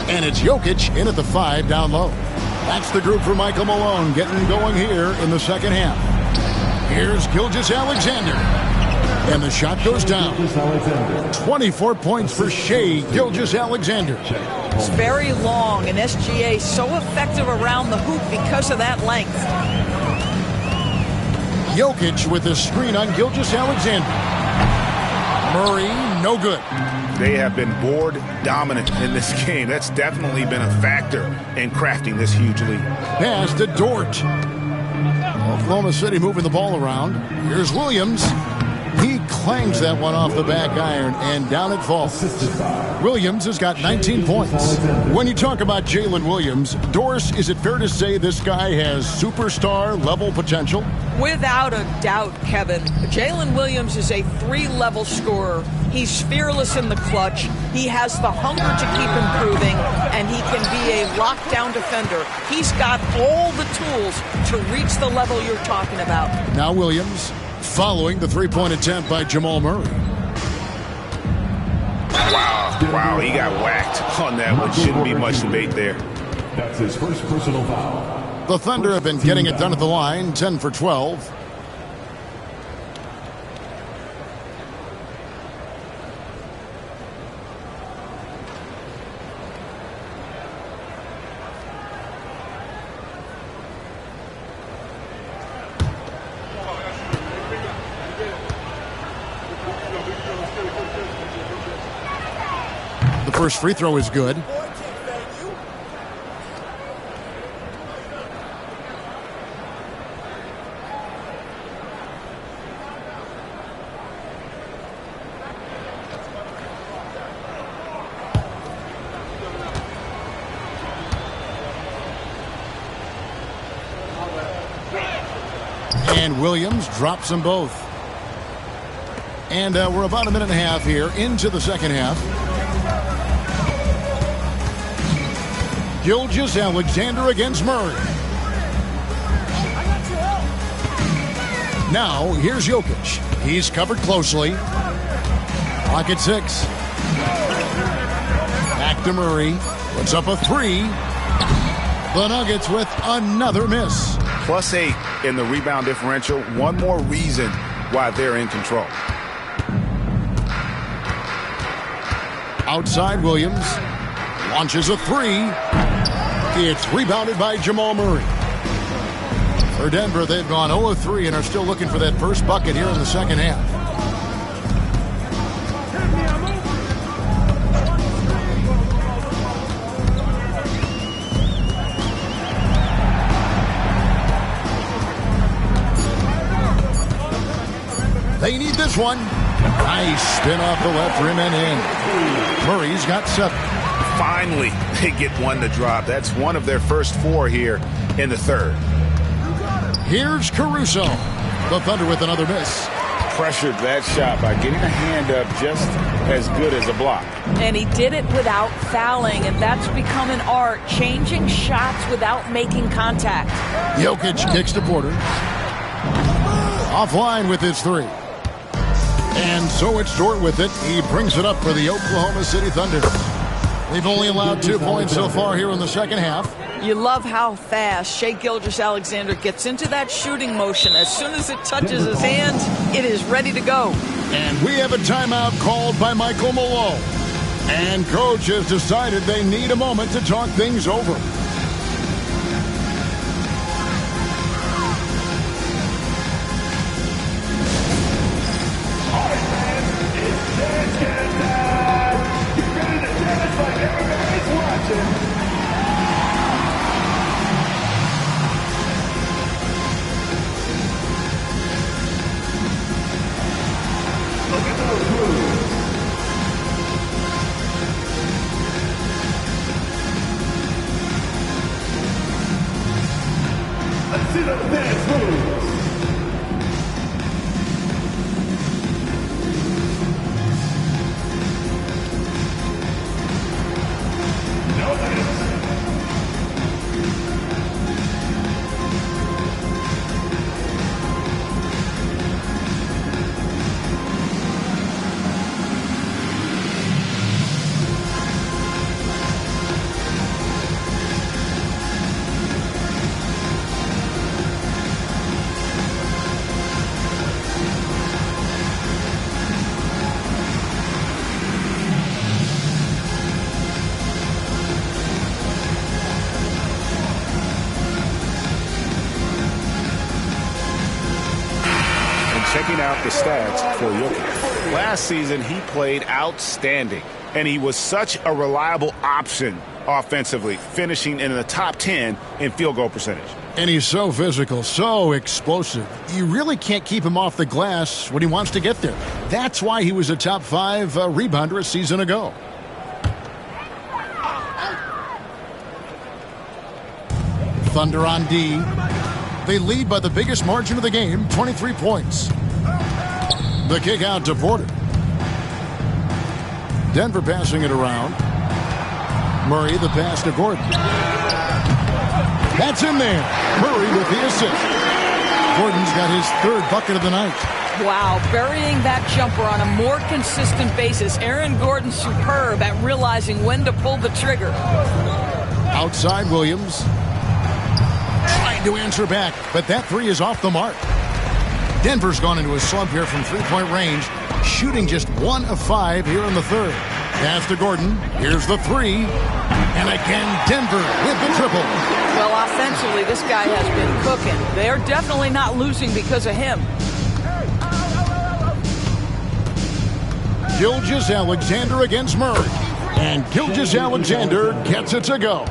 And it's Jokic in at the 5 down low. That's the group for Michael Malone getting going here in the second half. Here's Gilgeous-Alexander. And the shot goes down. 24 points for Shai Gilgeous-Alexander. It's very long, and SGA so effective around the hoop because of that length. Jokic with the screen on Gilgeous-Alexander. Murray, no good. They have been board dominant in this game. That's definitely been a factor in crafting this huge lead. Pass to Dort. Oklahoma City moving the ball around. Here's Williams. He clangs that one off the back iron, and down it falls. Williams has got 19 points. When you talk about Jalen Williams, Doris, is it fair to say this guy has superstar-level potential? Without a doubt, Kevin. Jalen Williams is a 3-level scorer. He's fearless in the clutch. He has the hunger to keep improving, and he can be a lockdown defender. He's got all the tools to reach the level you're talking about. Now Williams, following the three-point attempt by Jamal Murray. Wow, he got whacked on that one. Shouldn't be much debate there. That's his first personal foul. The Thunder have been getting it done at the line, 10 for 12. The first free throw is good. And Williams drops them both. And we're about a minute and a half here into the second half. Gilgeous-Alexander against Murray. Now, here's Jokic. He's covered closely. Clock at 6. Back to Murray. Puts up a 3. The Nuggets with another miss. +8 in the rebound differential. One more reason why they're in control. Outside Williams. Launches a 3. It's rebounded by Jamal Murray. For Denver, they've gone 0 of 3 and are still looking for that first bucket here in the second half. They need this one. Nice spin off the left rim and in. Murray's got 7. Finally, they get one to drop. That's one of their first 4 here in the third. Here's Caruso. The Thunder with another miss. Pressured that shot by getting a hand up just as good as a block. And he did it without fouling, and that's become an art, changing shots without making contact. Jokic kicks to Porter. Offline with his 3. And so it's Dort with it. He brings it up for the Oklahoma City Thunder. They've only allowed 2 points so far here in the second half. You love how fast Shai Gilgeous-Alexander gets into that shooting motion. As soon as it touches his hands, it is ready to go. And we have a timeout called by Michael Malone. And coach has decided they need a moment to talk things over. Checking out the stats for Jokic. Last season, he played outstanding, and he was such a reliable option offensively, finishing in the top 10 in field goal percentage. And he's so physical, so explosive. You really can't keep him off the glass when he wants to get there. That's why he was a top 5 rebounder a season ago. Thunder on D. They lead by the biggest margin of the game, 23 points. The kick out to Porter. Denver passing it around. Murray the pass to Gordon. That's in there. Murray with the assist. Gordon's got his 3rd bucket of the night. Wow, burying that jumper on a more consistent basis. Aaron Gordon's superb at realizing when to pull the trigger. Outside Williams. Trying to answer back, but that 3 is off the mark. Denver's gone into a slump here from 3-point range, shooting just 1 of 5 here in the third. Pass to Gordon. Here's the 3. And again, Denver with the triple. Well, offensively, this guy has been cooking. They're definitely not losing because of him. Gilgeous-Alexander against Murray. And Gilgeous-Alexander gets it to go.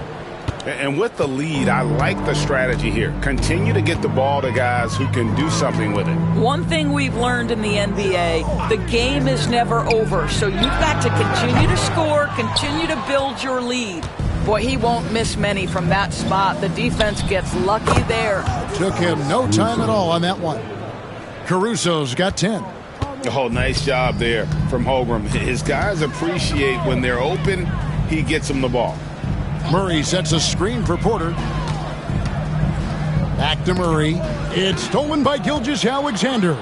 And with the lead, I like the strategy here. Continue to get the ball to guys who can do something with it. One thing we've learned in the NBA, the game is never over. So you've got to continue to score, continue to build your lead. Boy, he won't miss many from that spot. The defense gets lucky there. Took him no time at all on that one. Caruso's got 10. Oh, nice job there from Holmgren. His guys appreciate when they're open, he gets them the ball. Murray sets a screen for Porter. Back to Murray. It's stolen by Gilgeous-Alexander.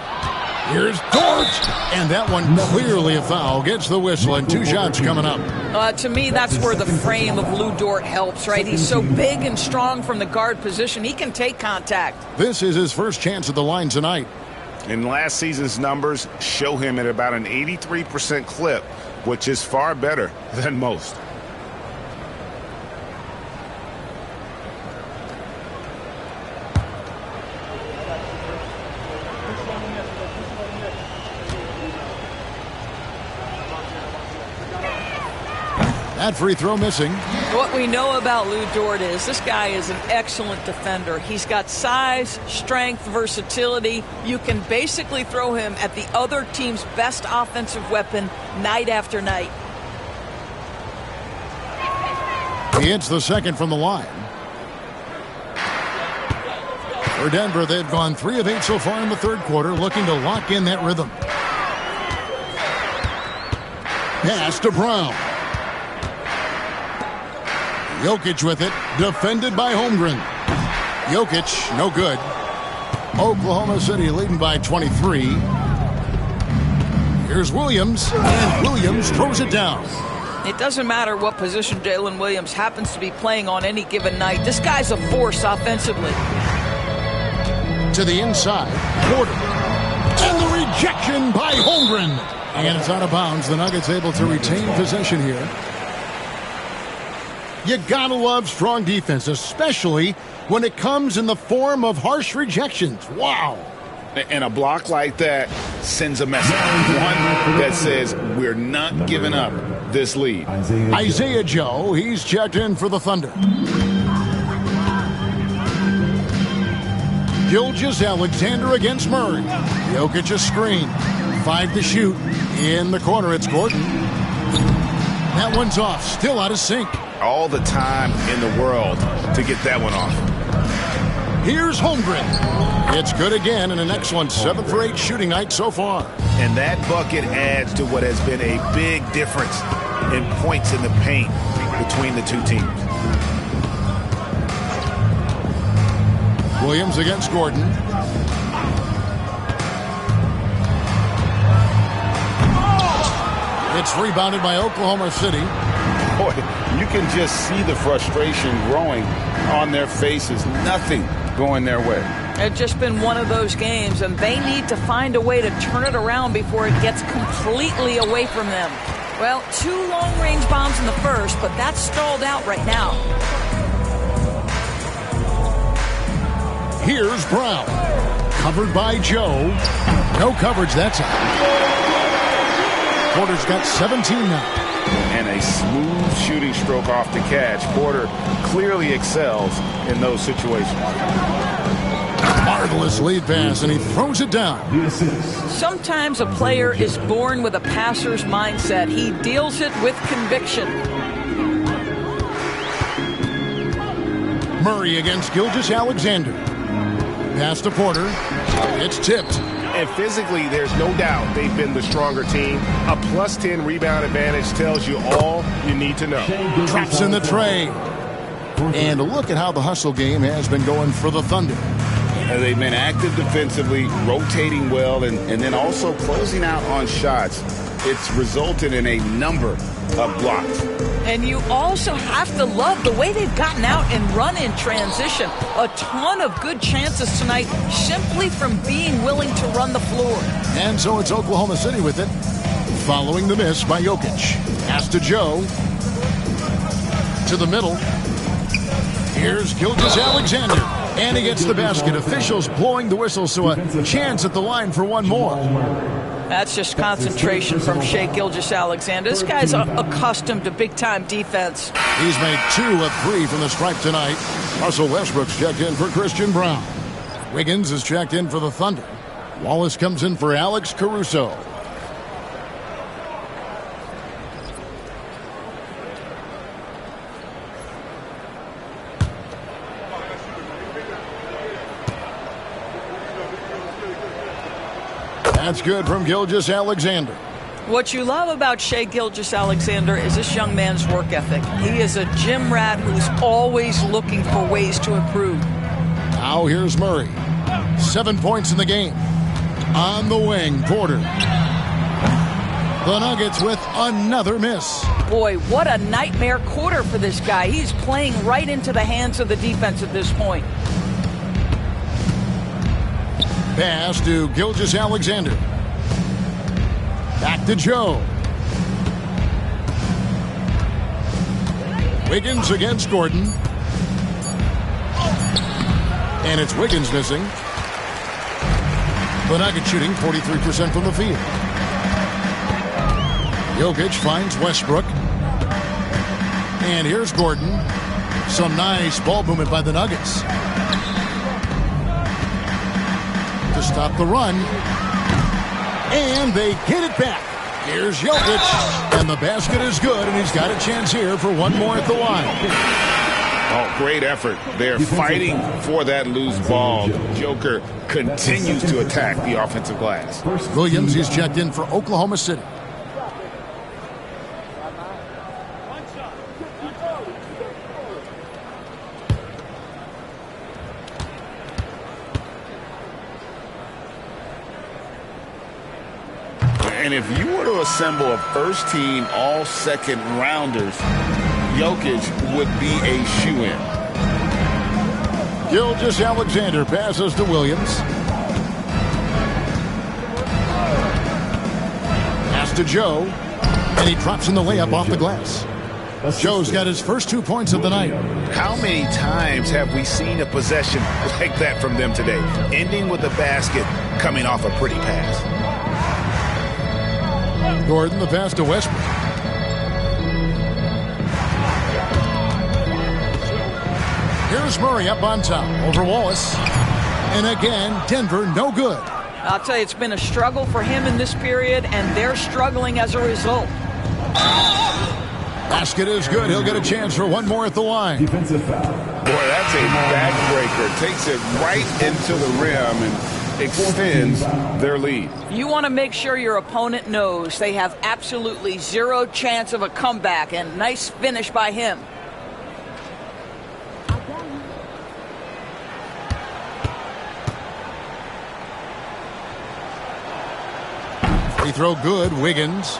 Here's Dort. And that one clearly a foul. Gets the whistle and 2 shots coming up. To me, that's where the frame of Lou Dort helps, right? He's so big and strong from the guard position. He can take contact. This is his first chance at the line tonight. And last season's numbers show him at about an 83% clip, which is far better than most. That free throw missing. What we know about Lou Dort is this guy is an excellent defender. He's got size, strength, versatility. You can basically throw him at the other team's best offensive weapon night after night. He hits the second from the line. For Denver, they've gone 3 of 8 so far in the third quarter, looking to lock in that rhythm. Pass to Brown. Jokic with it, defended by Holmgren. Jokic, no good. Oklahoma City leading by 23. Here's Williams, and Williams throws it down. It doesn't matter what position Jalen Williams happens to be playing on any given night. This guy's a force offensively. To the inside, Porter. And the rejection by Holmgren. And it's out of bounds. The Nuggets able to retain possession here. You gotta love strong defense, especially when it comes in the form of harsh rejections. Wow. And a block like that sends a message. One that says we're not giving up this lead. Isaiah Joe, he's checked in for the Thunder. Gilgeous-Alexander against Murray. Jokic a screen. 5 to shoot. In the corner, it's Gordon. That one's off. Still out of sync. All the time in the world to get that one off. Here's Holmgren. It's good again, and an excellent 7 for 8 shooting night so far. And that bucket adds to what has been a big difference in points in the paint between the two teams. Williams against Gordon. It's rebounded by Oklahoma City. Boy, you can just see the frustration growing on their faces. Nothing going their way. It's just been one of those games, and they need to find a way to turn it around before it gets completely away from them. Well, 2 long-range bombs in the first, but that's stalled out right now. Here's Brown. Covered by Joe. No coverage that time. Porter's got 17 now. And a smooth shooting stroke off the catch. Porter clearly excels in those situations. Marvelous lead pass, and he throws it down. Sometimes a player is born with a passer's mindset. He deals it with conviction. Murray against Gilgeous-Alexander. Pass to Porter. It's tipped. And physically, there's no doubt they've been the stronger team. A +10 rebound advantage tells you all you need to know. Traps in the tray. And look at how the hustle game has been going for the Thunder. They've been active defensively, rotating well, and then also closing out on shots. It's resulted in a number of blocks. And you also have to love the way they've gotten out and run in transition. A ton of good chances tonight simply from being willing to run the floor. And so it's Oklahoma City with it, following the miss by Jokic. Pass to Joe. To the middle. Here's Gilgeous-Alexander. And he gets the basket. Officials blowing the whistle, so a chance at the line for one more. That's just concentration from Shai Gilgeous-Alexander. This guy's accustomed to big-time defense. He's made 2 of 3 from the stripe tonight. Russell Westbrook's checked in for Christian Brown. Wiggins is checked in for the Thunder. Wallace comes in for Alex Caruso. That's good from Gilgeous-Alexander. What you love about Shai Gilgeous-Alexander is this young man's work ethic. He is a gym rat who's always looking for ways to improve. Now here's Murray. 7 points in the game. On the wing, Porter. The Nuggets with another miss. Boy, what a nightmare quarter for this guy. He's playing right into the hands of the defense at this point. Pass to Gilgeous-Alexander. Back to Joe. Wiggins against Gordon. And it's Wiggins missing. The Nuggets shooting 43% from the field. Jokic finds Westbrook. And here's Gordon. Some nice ball movement by the Nuggets. To stop the run. And they get it back. Here's Jokic. And the basket is good, and he's got a chance here for one more at the line. Oh, great effort. They're fighting for that loose ball. Joker continues to attack the offensive glass. Williams, he's checked in for Oklahoma City. And if you were to assemble a first-team all-second rounders, Jokic would be a shoo-in. Gilgeous-Alexander passes to Williams. Pass to Joe. And he drops in the layup off the glass. Joe's got his first 2 points of the night. How many times have we seen a possession like that from them today? Ending with a basket, coming off a pretty pass. Gordon, the pass to Westbrook. Here's Murray up on top over Wallace. And again, Denver no good. I'll tell you, it's been a struggle for him in this period, and they're struggling as a result. Basket is good. He'll get a chance for one more at the line. Defensive foul. Boy, that's a backbreaker. Takes it right into the rim and extends their lead. You want to make sure your opponent knows they have absolutely zero chance of a comeback, and nice finish by him. Free throw good, Wiggins.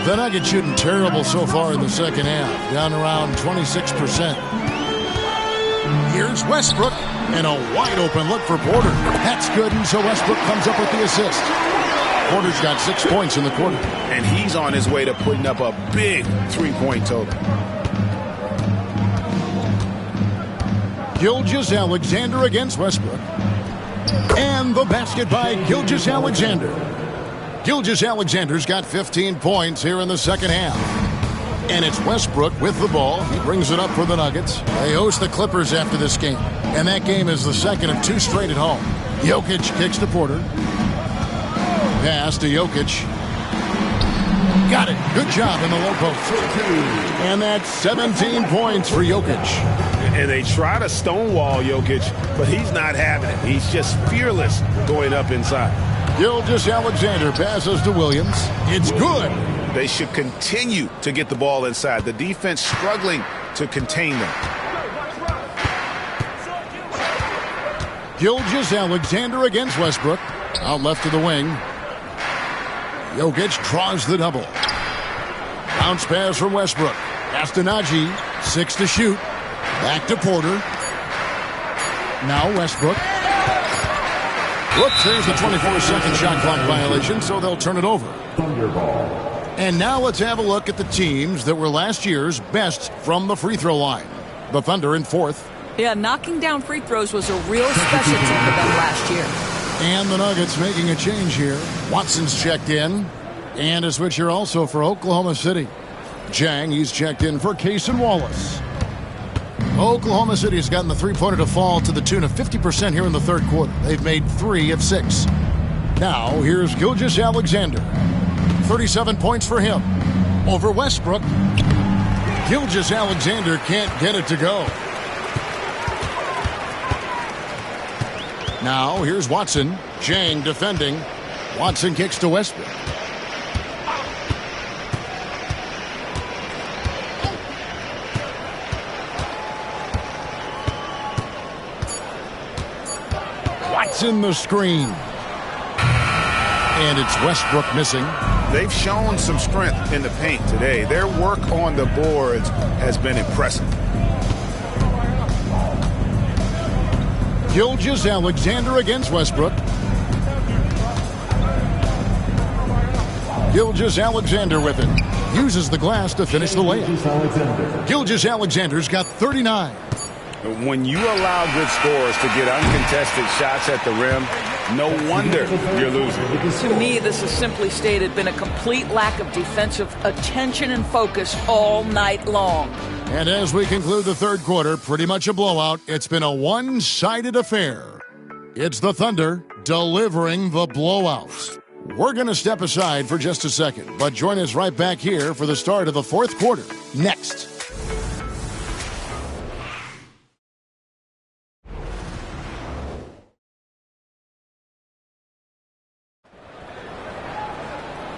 The Nuggets shooting terrible so far in the second half, down around 26%. Here's Westbrook, and a wide open look for Porter. That's good, and so Westbrook comes up with the assist. Porter's got 6 points in the quarter. And he's on his way to putting up a big three-point total. Gilgeous-Alexander against Westbrook. And the basket by Gilgeous-Alexander. Gilgeous-Alexander's got 15 points here in the second half. And it's Westbrook with the ball. He brings it up for the Nuggets. They host the Clippers after this game. And that game is the second of 2 straight at home. Jokic kicks to Porter. Pass to Jokic. Got it. Good job in the low post. And that's 17 points for Jokic. And they try to stonewall Jokic, but he's not having it. He's just fearless going up inside. Gilgeous-Alexander passes to Williams. It's good. They should continue to get the ball inside. The defense struggling to contain them. Gilgeous-Alexander against Westbrook. Out left to the wing. Jokic draws the double. Bounce pass from Westbrook. Pass to Najee. 6 to shoot. Back to Porter. Now Westbrook. Whoops, there's the 24-second shot clock violation, so they'll turn it over. And now let's have a look at the teams that were last year's best from the free throw line. The Thunder in 4th. Yeah, knocking down free throws was a real specialty for them last year. And the Nuggets making a change here. Watson's checked in. And a switch here also for Oklahoma City. Jang, he's checked in for Case and Wallace. Oklahoma City has gotten the three-pointer to fall to the tune of 50% here in the third quarter. They've made 3 of 6. Now, here's Gilgeous-Alexander. 37 points for him. Over Westbrook. Gilgeous-Alexander can't get it to go. Now here's Watson. Jang defending. Watson kicks to Westbrook. Watson the screen. And it's Westbrook missing. They've shown some strength in the paint today. Their work on the boards has been impressive. Gilgeous-Alexander against Westbrook. Gilgeous-Alexander with it. Uses the glass to finish the layup. Gilgeous-Alexander's got 39. When you allow good scorers to get uncontested shots at the rim, no wonder you're losing. To me, this has simply stated been a complete lack of defensive attention and focus all night long. And as we conclude the third quarter, pretty much a blowout. It's been a one-sided affair. It's the Thunder delivering the blowouts. We're going to step aside for just a second, but join us right back here for the start of the fourth quarter next.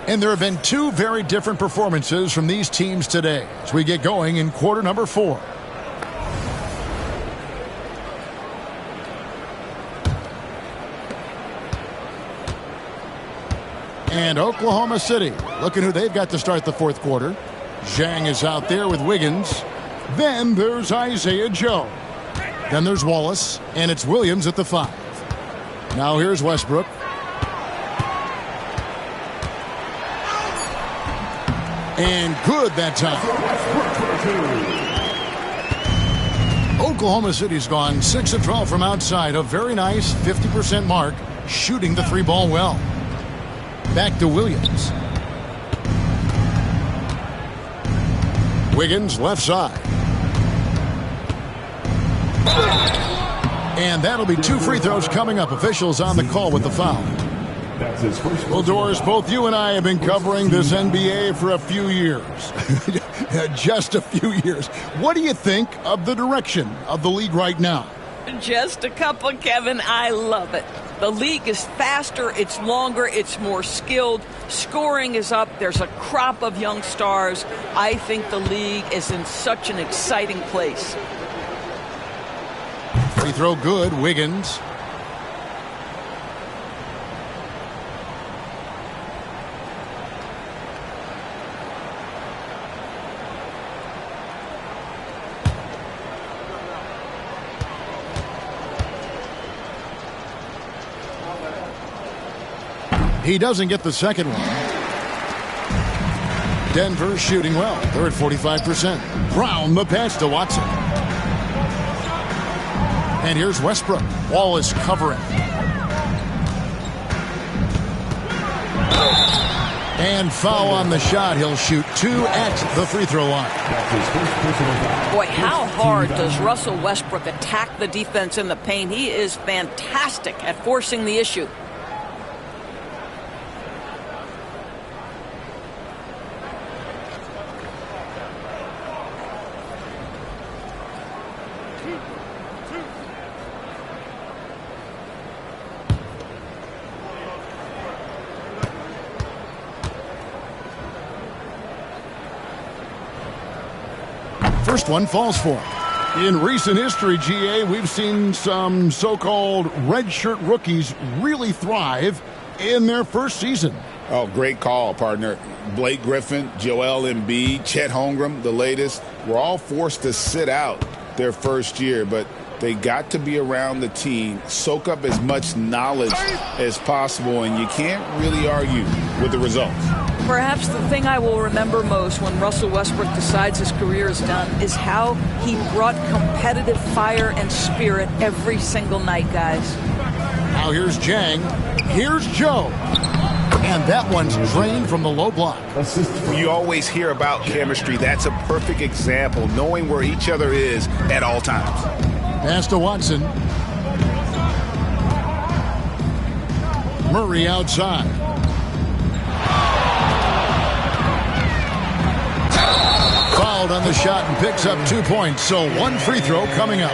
And there have been two very different performances from these teams today as we get going in quarter number 4. And Oklahoma City, looking who they've got to start the fourth quarter. Zhang is out there with Wiggins. Then there's Isaiah Joe. Then there's Wallace, and it's Williams at the 5. Now here's Westbrook. And good that time. Oklahoma City's gone 6 of 12 from outside. A very nice 50% mark, shooting the 3-ball well. Back to Williams. Wiggins left side. And that'll be 2 free throws coming up. Officials on the call with the foul. Well, Doris, both you and I have been covering this NBA for a few years. Just a few years. What do you think of the direction of the league right now? Just a couple, Kevin. I love it. The league is faster, it's longer, it's more skilled. Scoring is up. There's a crop of young stars. I think the league is in such an exciting place. Free throw good. Wiggins. He doesn't get the second one. Denver shooting well. They're at 45%. Brown the pass to Watson. And here's Westbrook. Wallace covering. And foul on the shot. He'll shoot 2 at the free throw line. Boy, how hard does Russell Westbrook attack the defense in the paint? He is fantastic at forcing the issue. First one falls for him. In recent history, GA, we've seen some so-called redshirt rookies really thrive in their first season. Oh, great call, partner. Blake Griffin, Joel Embiid, Chet Holmgren, the latest, were all forced to sit out their first year, but they got to be around the team, soak up as much knowledge as possible, and you can't really argue with the results. Perhaps the thing I will remember most when Russell Westbrook decides his career is done is how he brought competitive fire and spirit every single night, guys. Now here's Jang. Here's Joe. And that one's drained from the low block. You always hear about chemistry. That's a perfect example, knowing where each other is at all times. Pass to Watson. Murray outside. Fouled on the shot and picks up 2 points. So 1 free throw coming up.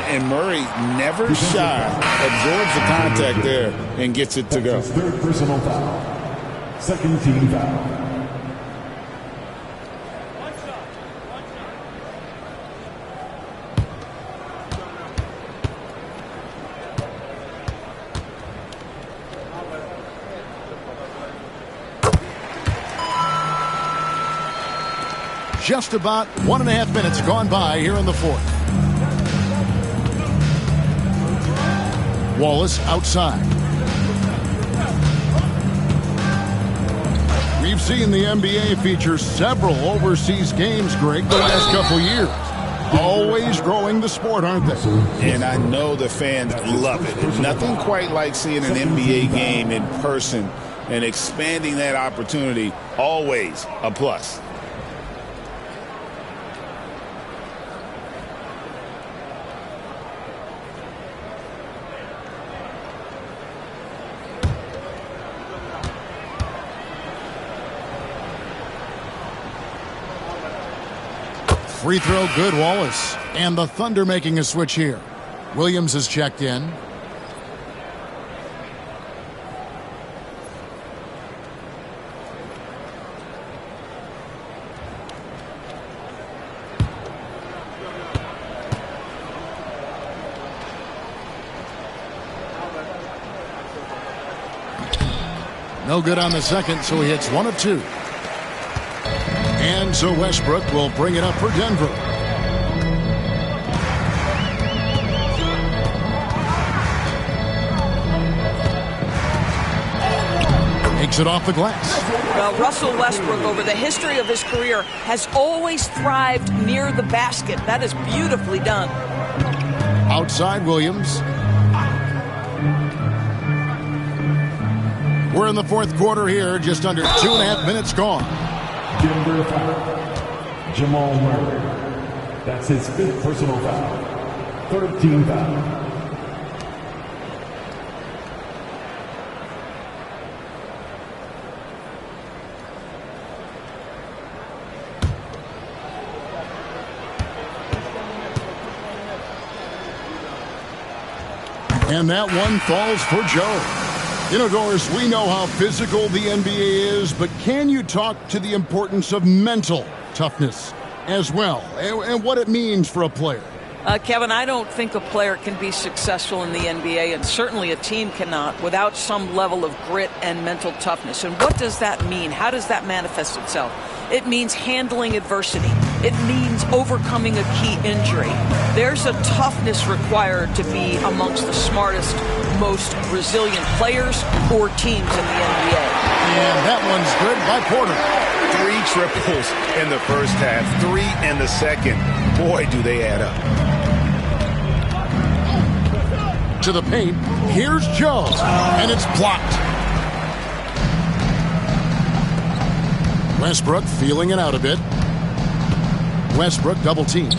And Murray, never shy, absorbs the contact there and gets it to go. Third personal foul. Second team foul. Just about 1.5 minutes gone by here in the fourth. Wallace outside. We've seen the NBA feature several overseas games, Greg, the last couple years. Always growing the sport, aren't they? And I know the fans love it. Nothing quite like seeing an NBA game in person and expanding that opportunity. Always a plus. Free throw good, Wallace. And the Thunder making a switch here. Williams has checked in. No good on the second, so he hits 1 of 2. And so Westbrook will bring it up for Denver. Takes it off the glass. Well, Russell Westbrook, over the history of his career, has always thrived near the basket. That is beautifully done. Outside Williams. We're in the fourth quarter here, just under 2.5 minutes gone. Denver foul. Jamal Murray. That's his 5th personal foul. 3rd team foul. And that one falls for Joe. You know, Doris, we know how physical the NBA is, but can you talk to the importance of mental toughness as well, and what it means for a player? Kevin, I don't think a player can be successful in the NBA, and certainly a team cannot, without some level of grit and mental toughness. And what does that mean? How does that manifest itself? It means handling adversity. It means overcoming a key injury. There's a toughness required to be amongst the smartest, most resilient players or teams in the NBA. And that one's good by Porter. 3 triples in the first half, 3 in the second. Boy, do they add up. To the paint, here's Joe, and it's blocked. Westbrook feeling it out a bit. Westbrook double team.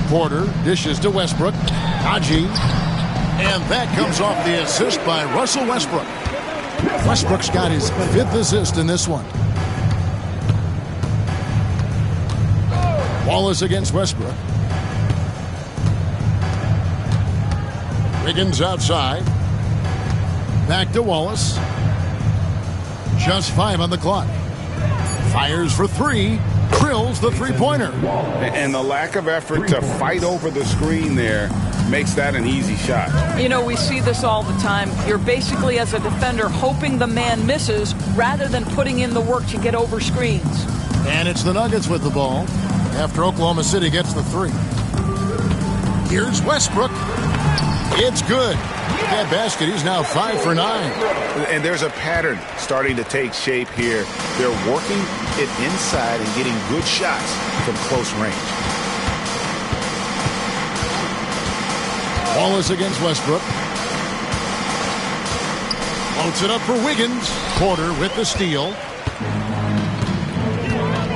Porter dishes to Westbrook. Haji. And that comes off the assist by Russell Westbrook. Westbrook's got his 5th assist in this one. Wallace against Westbrook. Wiggins outside. Back to Wallace. Just 5 on the clock. Fires for 3. Drills the three-pointer. And the lack of effort to fight over the screen there makes that an easy shot. You know, we see this all the time. You're basically, as a defender, hoping the man misses rather than putting in the work to get over screens. And it's the Nuggets with the ball after Oklahoma City gets the 3. Here's Westbrook. It's good. That basket, he's now 5 for 9. And there's a pattern starting to take shape here. They're working it inside and getting good shots from close range. Wallace against Westbrook. Floats it up for Wiggins. Porter with the steal.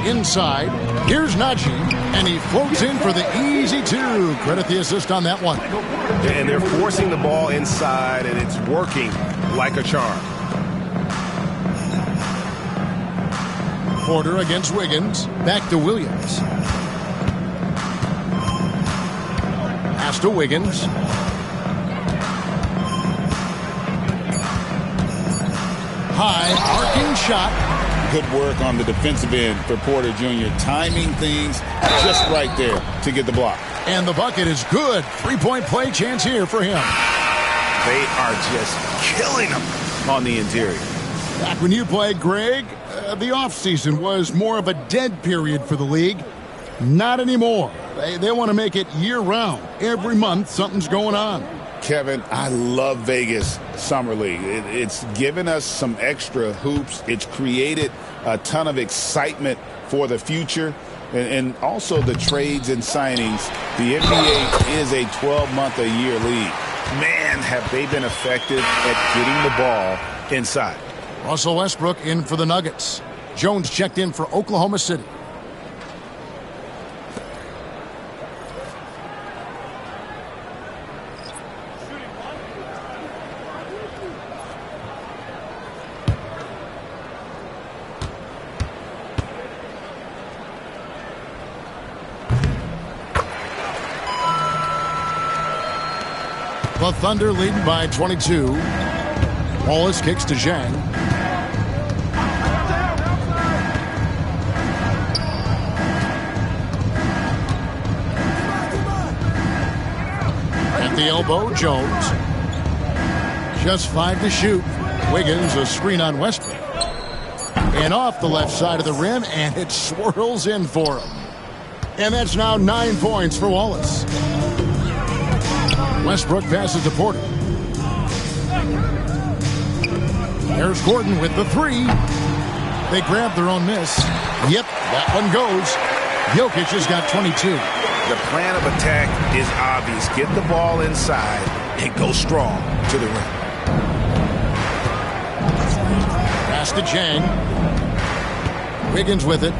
Inside. Here's Najee. And he floats in for the easy 2. Credit the assist on that one. And they're forcing the ball inside, and it's working like a charm. Porter against Wiggins. Back to Williams. to Wiggins. High arcing shot. Good work on the defensive end for Porter Jr. Timing things just right there to get the block. And the bucket is good. Three-point play chance here for him. They are just killing them on the interior. Back when you played, Greg, the offseason was more of a dead period for the league. Not anymore. They want to make it year-round. Every month, something's going on. Kevin, I love Vegas Summer League. It's given us some extra hoops. It's created a ton of excitement for the future. And also the trades and signings. The NBA is a 12-month-a-year league. Man, have they been effective at getting the ball inside. Russell Westbrook in for the Nuggets. Jones checked in for Oklahoma City. The Thunder leading by 22. Wallace kicks to Zhang. At the elbow, Jones. Just 5 to shoot. Wiggins, a screen on Westbrook. And off the left side of the rim, and it swirls in for him. And that's now 9 points for Wallace. Westbrook passes to Porter. There's Gordon with the 3. They grab their own miss. Yep, that one goes. Jokic has got 22. The plan of attack is obvious. Get the ball inside and go strong to the rim. Pass to Chang. Wiggins with it.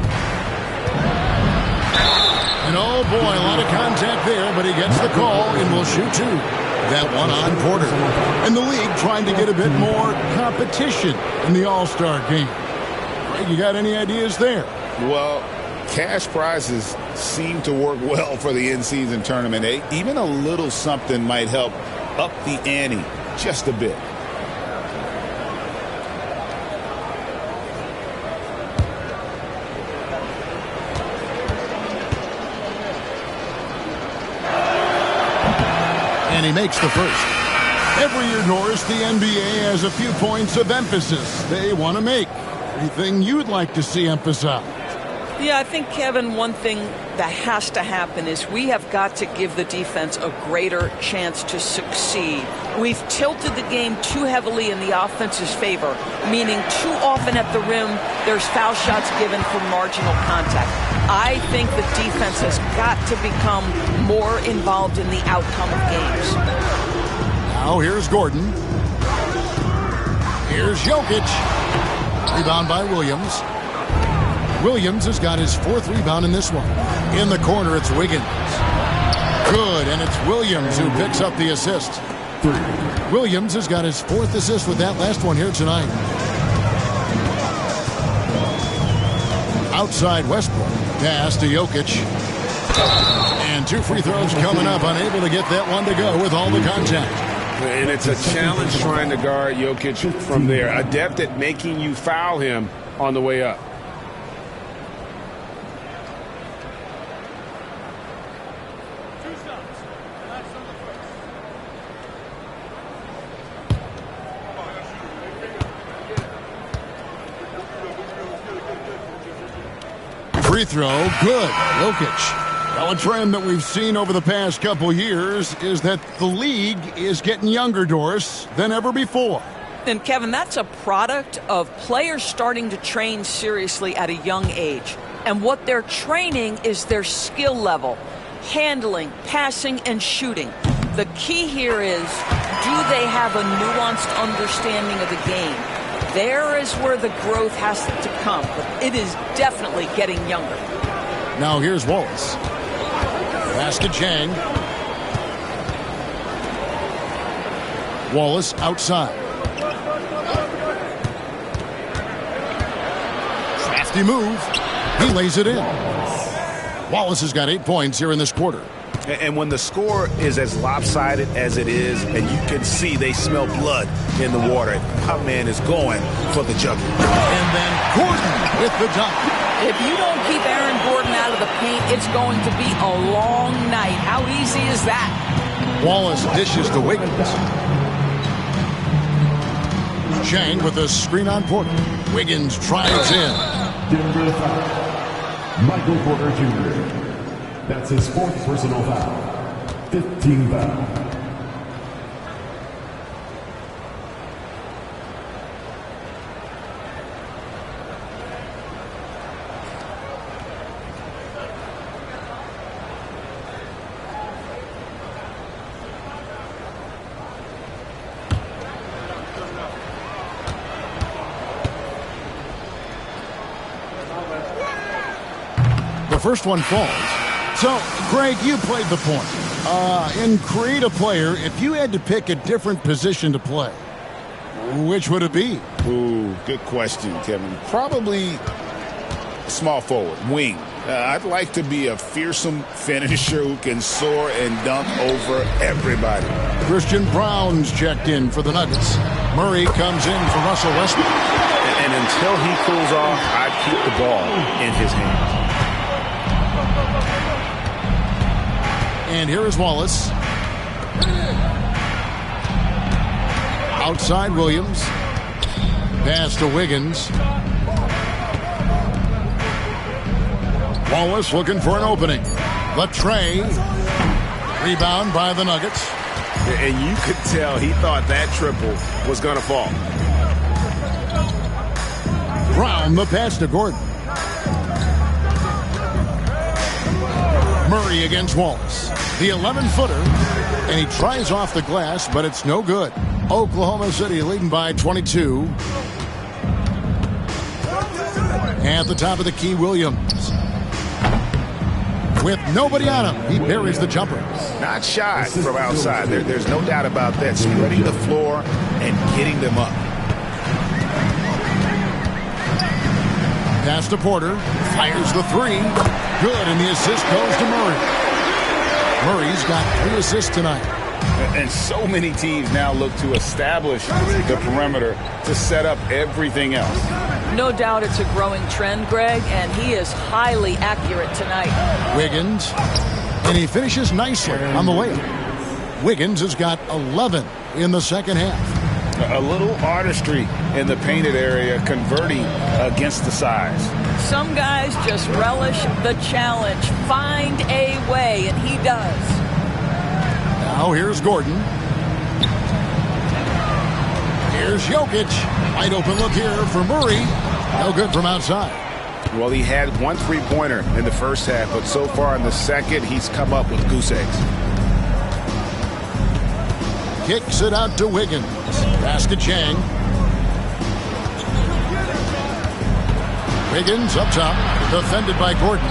And oh boy, a lot of contact there, but he gets the call and will shoot 2. That one on Porter. And the league trying to get a bit more competition in the All-Star game. Greg, you got any ideas there? Well, cash prizes seem to work well for the in-season tournament. Even a little something might help up the ante just a bit. And he makes the first. Every year, Norris, the NBA has a few points of emphasis they want to make. Anything you'd like to see emphasized? Yeah, I think, Kevin, one thing that has to happen is we have got to give the defense a greater chance to succeed. We've tilted the game too heavily in the offense's favor, meaning too often at the rim there's foul shots given for marginal contact. I think the defense has got to become more involved in the outcome of games. Now here's Gordon. Here's Jokic. Rebound by Williams. Williams has got his 4th rebound in this one. In the corner, it's Wiggins. Good, and it's Williams who picks up the assist. Williams has got his 4th assist with that last one here tonight. Outside Westbrook. Pass to Jokic. And 2 free throws coming up. Unable to get that one to go with all the contact. And it's a challenge trying to guard Jokic from there. Adept at making you foul him on the way up. Free throw, good. Jokic. Well, a trend that we've seen over the past couple years is that the league is getting younger, Doris, than ever before. And, Kevin, that's a product of players starting to train seriously at a young age. And what they're training is their skill level, handling, passing, and shooting. The key here is, do they have a nuanced understanding of the game? There is where the growth has to come, but it is definitely getting younger. Now here's Wallace. Pass to Chang. Wallace outside. Crafty move. He lays it in. Wallace has got 8 points here in this quarter. And when the score is as lopsided as it is, and you can see they smell blood in the water, my man is going for the jugular. And then Gordon with the dunk. If you don't keep Aaron Gordon out of the paint, it's going to be a long night. How easy is that? Wallace dishes to Wiggins. Chang with a screen on Porter. Wiggins drives in. Denver foul. Michael Porter Jr. That's his 4th personal foul. 15 foul. The first one falls. So, Greg, you played the point. In Create a Player, if you had to pick a different position to play, which would it be? Ooh, good question, Kevin. Probably small forward, wing. I'd like to be a fearsome finisher who can soar and dunk over everybody. Christian Brown's checked in for the Nuggets. Murray comes in for Russell Westbrook. And until he cools off, I'd keep the ball in his hands. And here is Wallace. Outside Williams. Pass to Wiggins. Wallace looking for an opening. Latrey. Rebound by the Nuggets. And you could tell he thought that triple was going to fall. Brown the pass to Gordon. Murray against Wallace. The 11-footer. And he tries off the glass, but it's no good. Oklahoma City leading by 22. At the top of the key, Williams. With nobody on him, he buries the jumper. Not Shai from outside. There's no doubt about that. Spreading the floor and getting them up. Pass to Porter. Fires the three. Good, and the assist goes to Murray. Murray's got 3 assists tonight. And so many teams now look to establish the perimeter to set up everything else. No doubt it's a growing trend, Greg, and he is highly accurate tonight. Wiggins, and he finishes nicely on the layup. Wiggins has got 11 in the second half. A little artistry in the painted area, converting against the size. Some guys just relish the challenge. Find a way, and he does. Now here's Gordon. Here's Jokic. Wide open look here for Murray. No good from outside. Well, he had 1 3-pointer in the first half, but so far in the second, he's come up with goose eggs. Kicks it out to Wiggins. Pass to Chang. Wiggins up top. Defended by Gordon.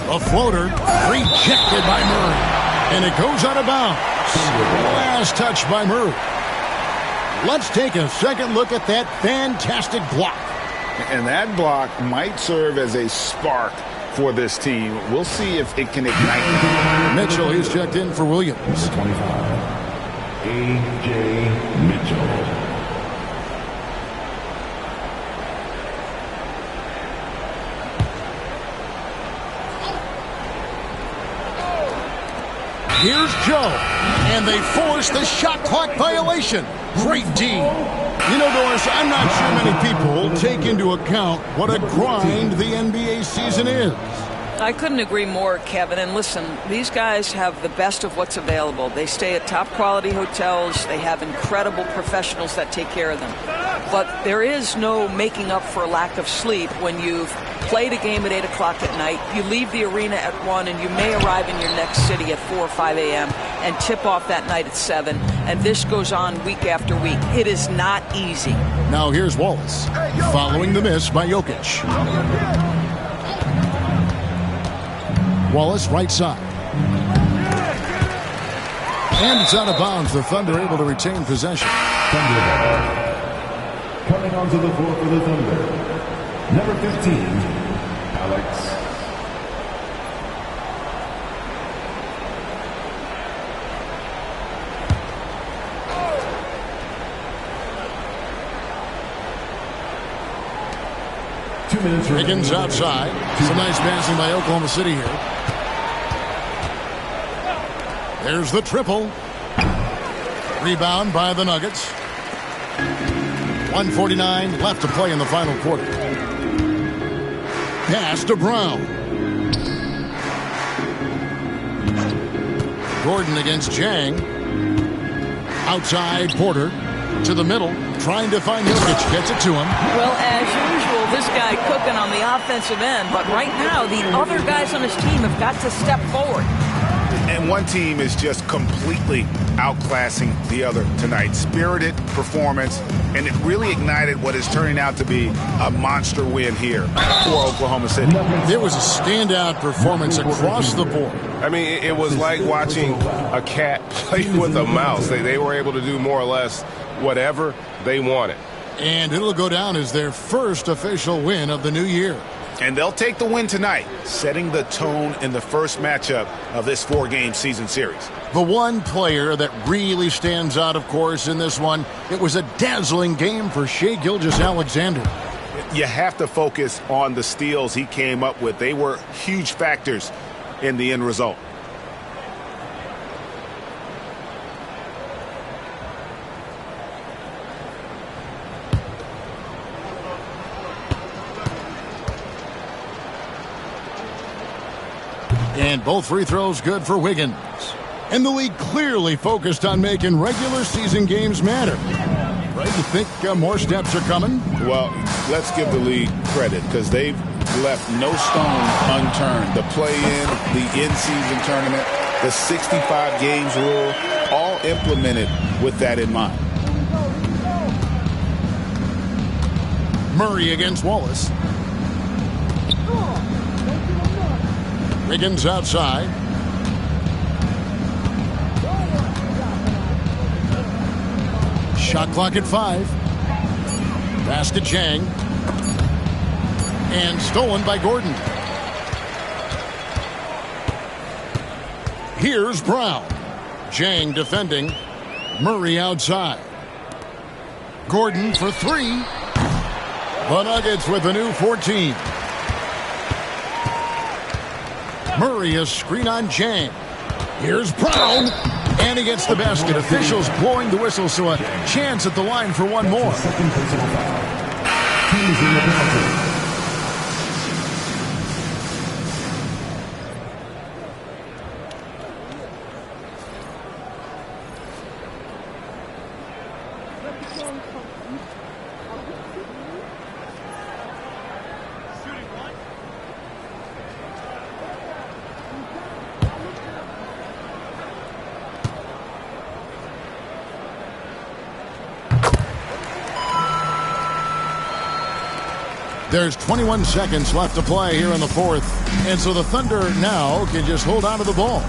A floater. Rejected by Murray. And it goes out of bounds. Last touch by Murray. Let's take a second look at that fantastic block. And that block might serve as a spark for this team. We'll see if it can ignite. Mitchell is checked in for Williams. 25. A.J. Mitchell. Here's Joe, and they force the shot clock violation. Great D. You know, Doris, I'm not sure many people take into account what a grind the NBA season is. I couldn't agree more, Kevin. And listen, these guys have the best of what's available. They stay at top quality hotels. They have incredible professionals that take care of them. But there is no making up for a lack of sleep when you've played a game at 8 o'clock at night. You leave the arena at 1, and you may arrive in your next city at 4 or 5 a.m. and tip off that night at 7. And this goes on week after week. It is not easy. Now here's Wallace, following the miss by Jokic. Wallace right side. And it's out of bounds. The Thunder able to retain possession. Coming onto the floor for the Thunder, number 15, Alex. 15 Higgins outside. Some nice passing by Oklahoma City here. There's the triple. Rebound by the Nuggets. 1:49 left to play in the final quarter. Pass to Brown. Gordon against Jang. Outside Porter. To the middle. Trying to find Jokic. Gets it to him. Well, as usual, this guy cooking on the offensive end. But right now, the other guys on his team have got to step forward. And one team is just completely outclassing the other tonight. Spirited performance, and it really ignited what is turning out to be a monster win here for Oklahoma City. There was a standout performance across the board. I mean, it was like watching a cat play with a mouse. They were able to do more or less whatever they wanted. And it'll go down as their first official win of the new year. And they'll take the win tonight, setting the tone in the first matchup of this 4-game season series. The one player that really stands out, of course, in this one, it was a dazzling game for Shai Gilgeous-Alexander. You have to focus on the steals he came up with. They were huge factors in the end result. And both free throws good for Wiggins. And the league clearly focused on making regular season games matter. Right? You think more steps are coming? Well, let's give the league credit because they've left no stone unturned. The play-in, the in-season tournament, the 65 games rule, all implemented with that in mind. Murray against Wallace. Wiggins outside. Shot clock at 5. Pass to Chang. And stolen by Gordon. Here's Brown. Chang defending. Murray outside. Gordon for 3. The Nuggets with a new 14. Murray a screen on Chang. Here's Brown. And he gets the basket. Officials blowing the whistle, so a chance at the line for one more. There's 21 seconds left to play here in the fourth. And so the Thunder now can just hold on to the ball.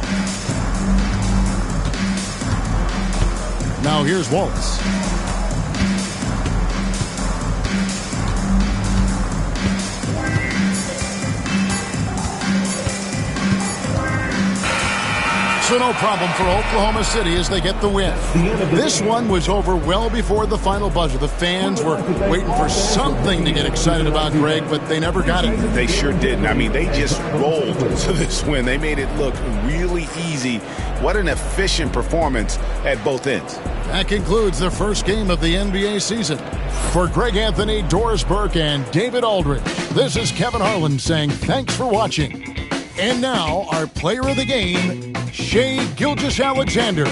Now here's Wallace. So no problem for Oklahoma City as they get the win. This one was over well before the final buzzer. The fans were waiting for something to get excited about, Greg, but they never got it. They sure didn't. I mean, they just rolled to this win. They made it look really easy. What an efficient performance at both ends. That concludes the first game of the NBA season. For Greg Anthony, Doris Burke, and David Aldridge, this is Kevin Harlan saying thanks for watching. And now, our player of the game, Shai Gilgeous-Alexander.